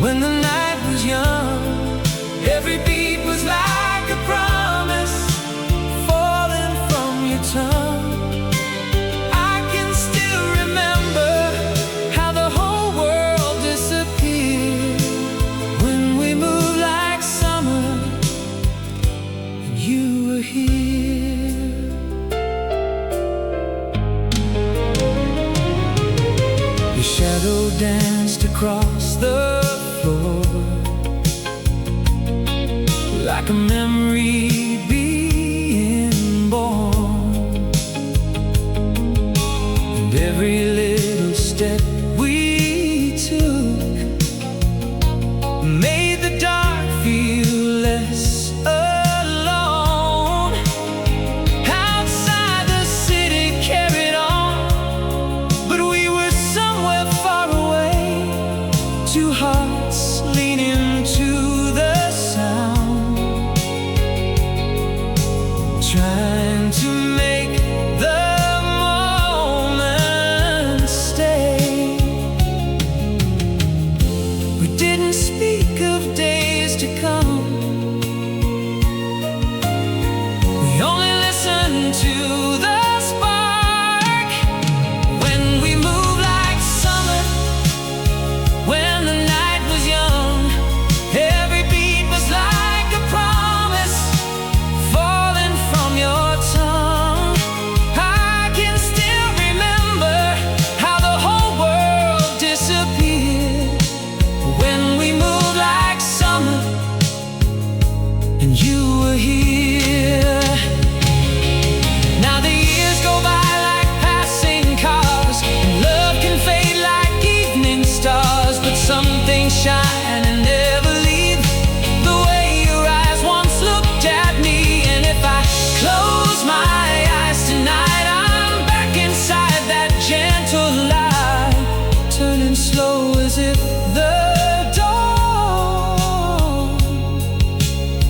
S2: When the night was young, every beat was like a promise falling from your tongue. I can still remember how the whole world disappeared when we moved like summer and you were here. Your shadow danced across the like a memory being born, and every little step we took made the dark feel less alone. Outside the city carried on, but we were somewhere far away, two hearts leaning to the sound, trying to make the moment stay. We didn't speak of days to come, we only listened to the spark. When we moved like summer, when the night was young, every beat was like a promise falling from your tongue. I can still remember how the whole world disappeared when we moved like summer and you were here. Now the years go by like passing cars, and love can fade like evening stars, but some things shine and never leave, the way your eyes once looked at me. And if I close my eyes tonight, I'm back inside that gentle light, turning slow as if the dawn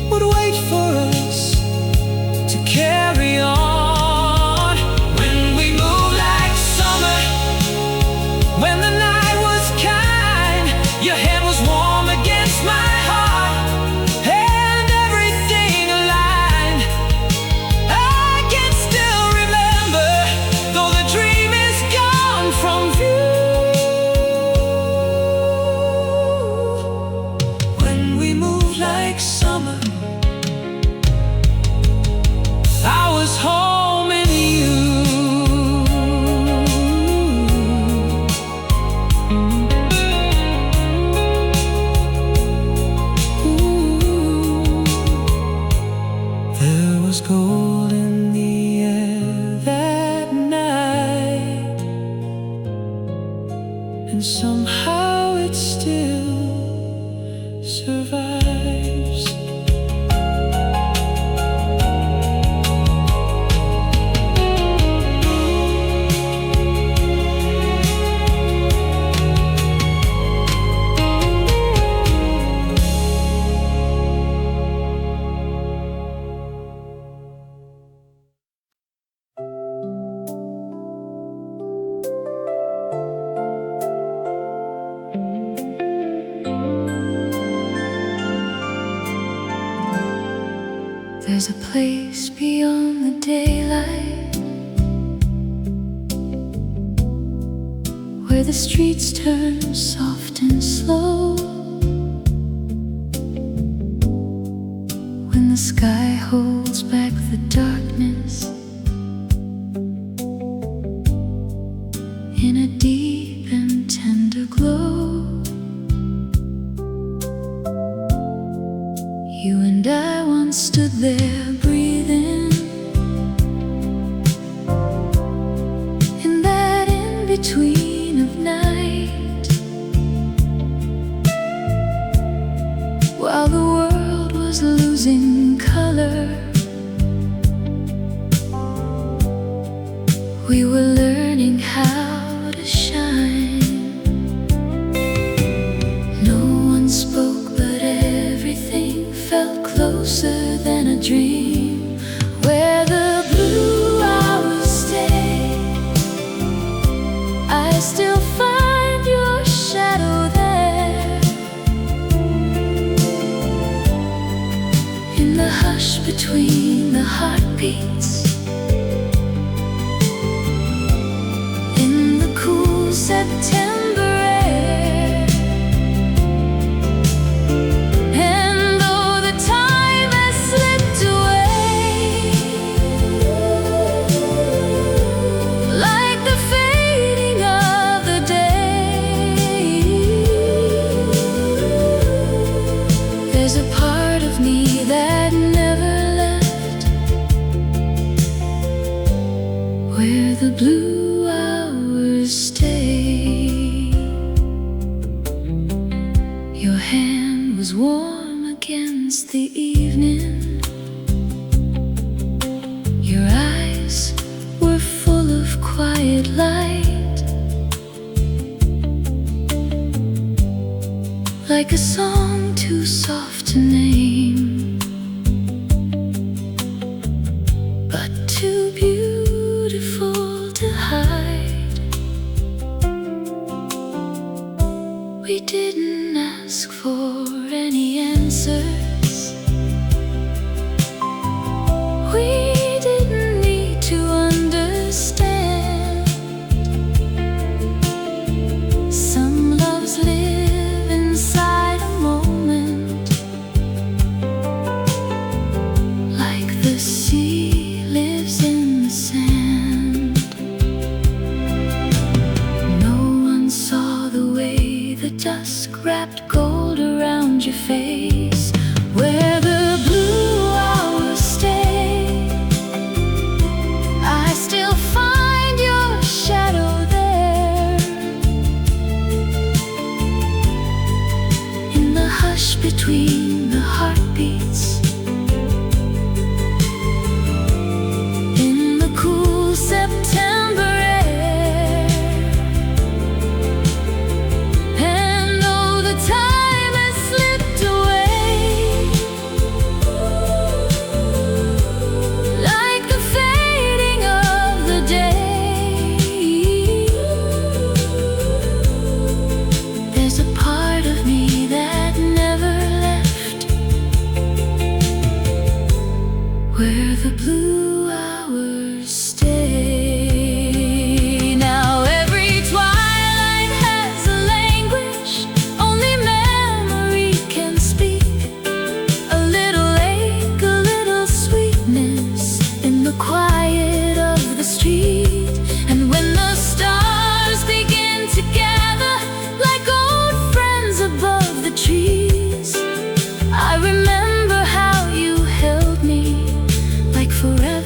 S2: would wait for us to carry on. When we moved like summer, when the night was kind, your hand was warm against my heart, and everything aligned. I can still remember, though the dream is gone from view. When we moved like summer, I was home in you. There was gold in the air that night, and somehow it still survives.
S3: There's a place beyond the daylight where the streets turn soft and slow, when the sky holds back the darkness in a deep and tender glow. You and I once stood there breathing in that in-between of night, while the world was losing color. We were learning how to shine. No one spoke, but everything felt closer than a dream. Where the blue hours stay, I still find your shadow there. In the hush between the heartbeats, September air. And though the time has slipped away, like the fading of the day, there's a part of me that never left, where the blue hours stay. Your hand was warm against the evening. Your eyes were full of quiet light, like a song too soft to name, but too beautiful to hide. We didn't ask for any answers. We didn't need to understand. Some loves live inside a moment, like the sea lives in the sand. No one saw the way the dusk wrapped gold around your face, where the blue hours stay. I still find your shadow there, in the hush between the heartbeats, in the cool September air. And though the time has slipped away, like the fading of the day, there's a part of me that never left, where the blue hours stay. Now every twilight has a language only memory can speak. A little ache, a little sweetness in the quiet of the street. And when the stars begin to gather like old friends above the trees, I remember how you held me like forever.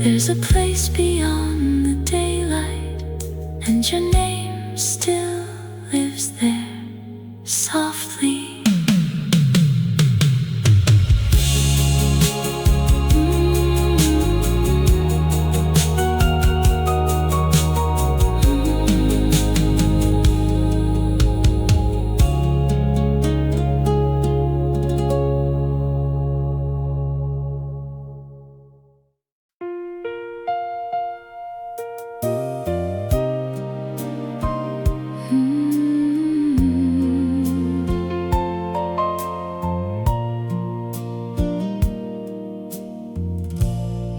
S3: There's a place beyond the daylight, and your name still lives there softly.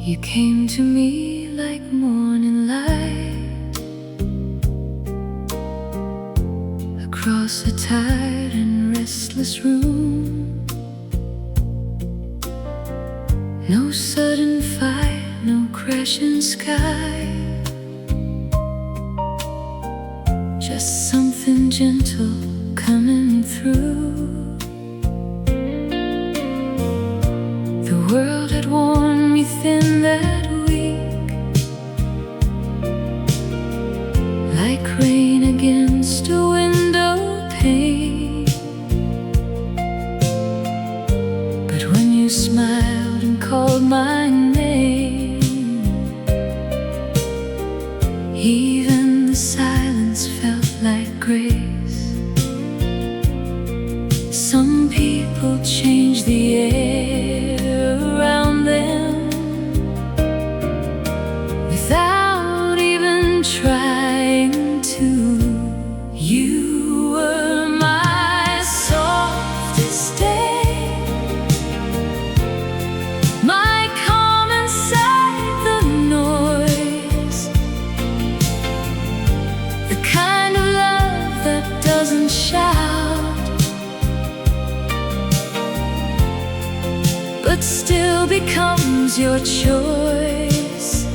S3: You came to me like morning light across a tired and restless room. No sudden fire, no crashing sky, just something gentle coming through. The world had worn me thin that week, like rain against a window pane. But when you smiled and called my name, even the silence felt like grace. Some people change the air around them without even trying to. You were my softest day, my calm inside the noise, the kind of love that doesn't shout, but still becomes your choice.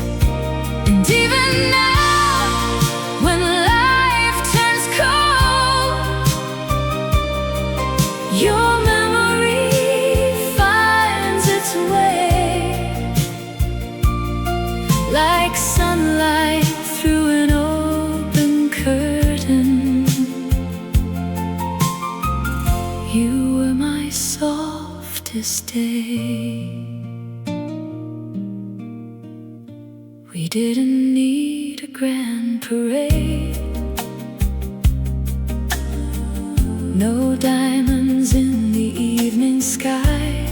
S3: And even now, when life turns cold, your memory finds its way, like sunlight through an open curtain. You were my softest day. We didn't need a grand parade, no diamonds in the evening sky,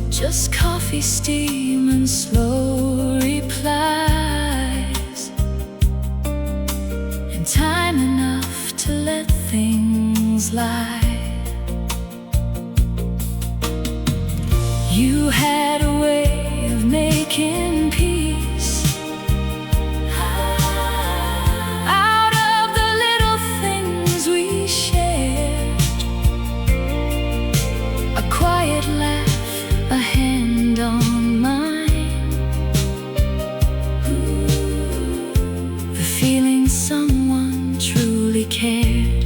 S3: just coffee, steam, and slow replies, and time enough to let things lie. You had a way of making peace out of the little things we shared, a quiet laugh, a hand on mine, the feeling someone truly cared.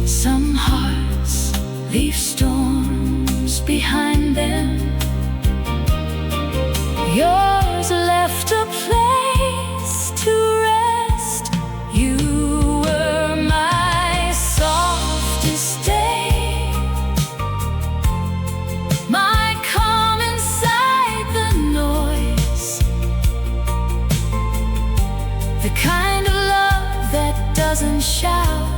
S3: Some hearts leave storms behind them, yours left a place to rest. You were my softest day, my calm inside the noise, the kind of love that doesn't shout,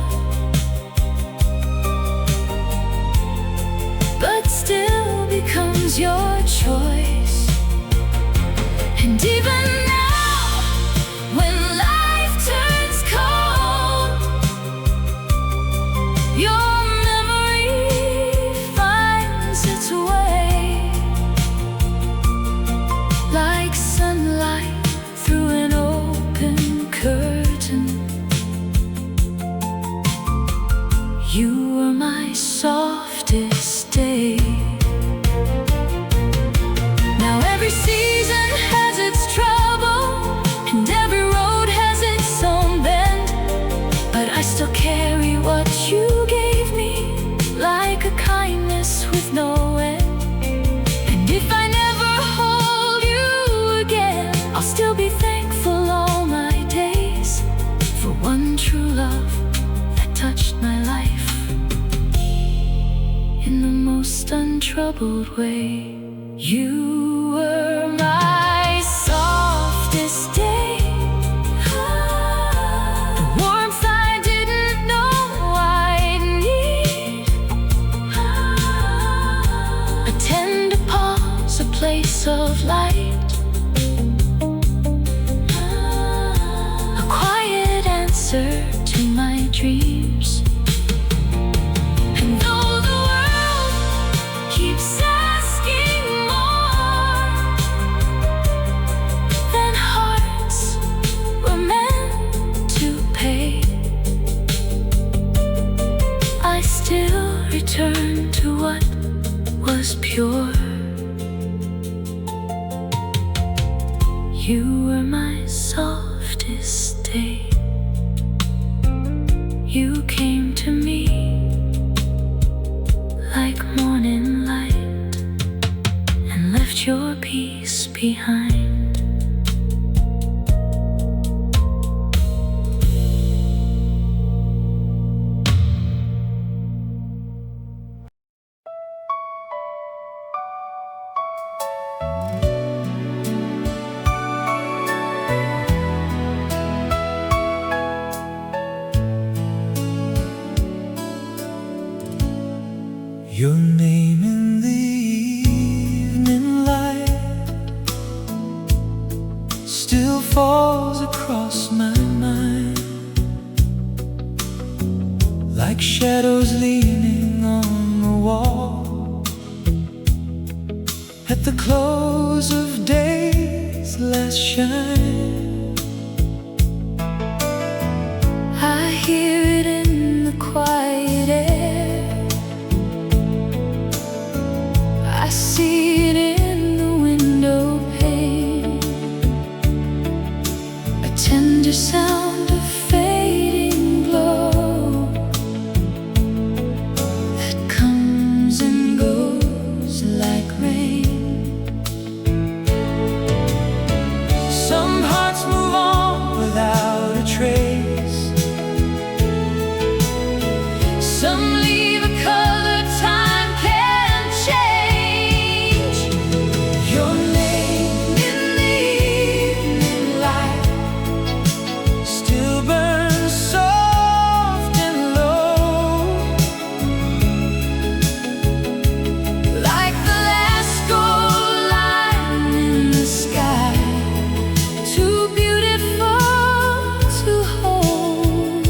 S3: but still becomes your choice. And even now, when life turns cold, your memory finds its way, like sunlight through an open curtain. You were my softest day. troubled way. You were my softest day, the warmth I didn't know I'd need, a tender pause, a place of light, a quiet answer to my dreams. And though the world keeps asking more than hearts were meant to pay, I still return to what was pure. You were my softest day. You came to me like morning light and left your peace behind.
S2: Your name in the evening light still falls across my mind, like shadows leaning on the wall at the close of day's last shine.
S3: I hear it in the quiet air, I see it in the window pane, a tender sound of fading glow that comes and goes like rain.
S2: Some hearts move on without a trace,
S3: Some leave a color time can't change.
S2: your name
S3: In the evening light,
S2: still burns soft and low,
S3: like the last gold line in the sky, too beautiful to hold.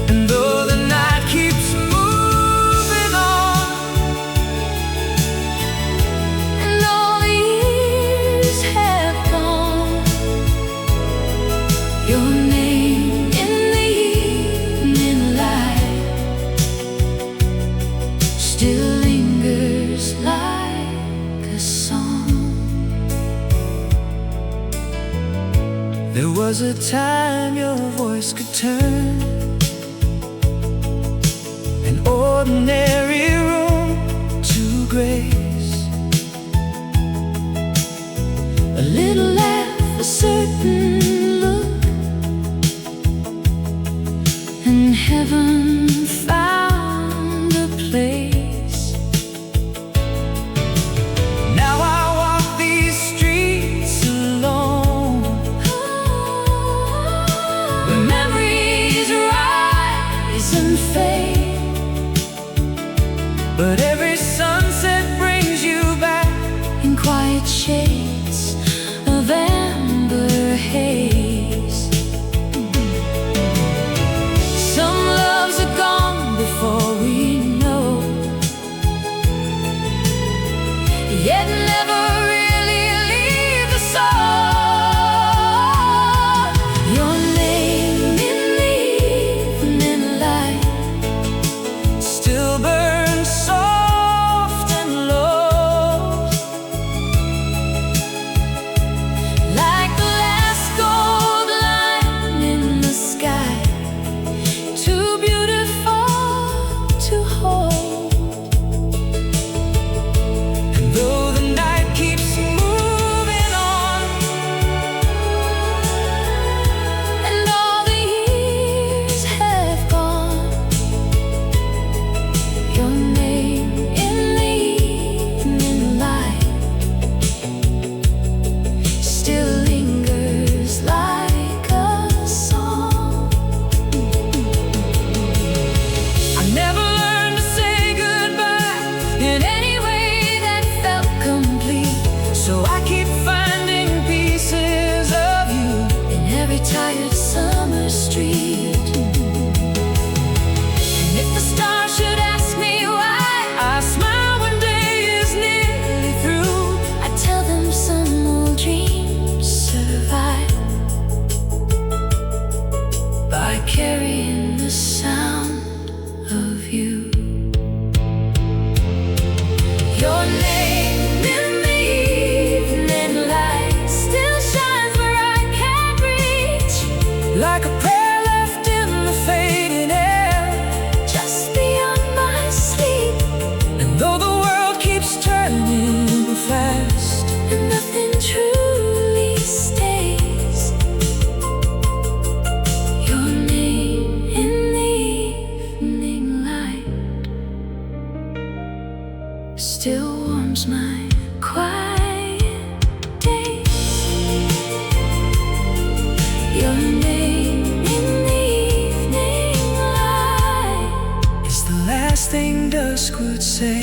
S2: and though the night keeps moving on,
S3: And all the years have gone, your name in the evening light still lingers like a song.
S2: there was a time your voice could turn an ordinary room to grace.
S3: A little laugh, a certain look, and heaven found a place.
S2: Now I walk these streets alone,
S3: Where memories rise and fade,
S2: but every sunset brings you back.
S3: in quiet shades of amber haze. Some loves are gone before we know, yet never really leave the soul. Your name in the evening light
S2: Still burns soft and low,
S3: like the last gold line in the sky, too beautiful to hold.
S2: and though the night
S3: in any way that felt complete.
S1: So I keep finding pieces of you
S3: In every tired summer street.
S1: And if the stars should ask me why I smile when day is nearly through,
S3: I tell them some old dreams survive by carrying the sound of you.
S1: your name in the evening light
S3: Still shines where I can't reach,
S1: like a prayer left in the fading air.
S3: just beyond my sleep.
S1: And though the world keeps turning fast,
S3: And nothing truly stays. Your name in the evening light still warms my quiet days. Your name in the evening light
S1: is the last thing dusk would say.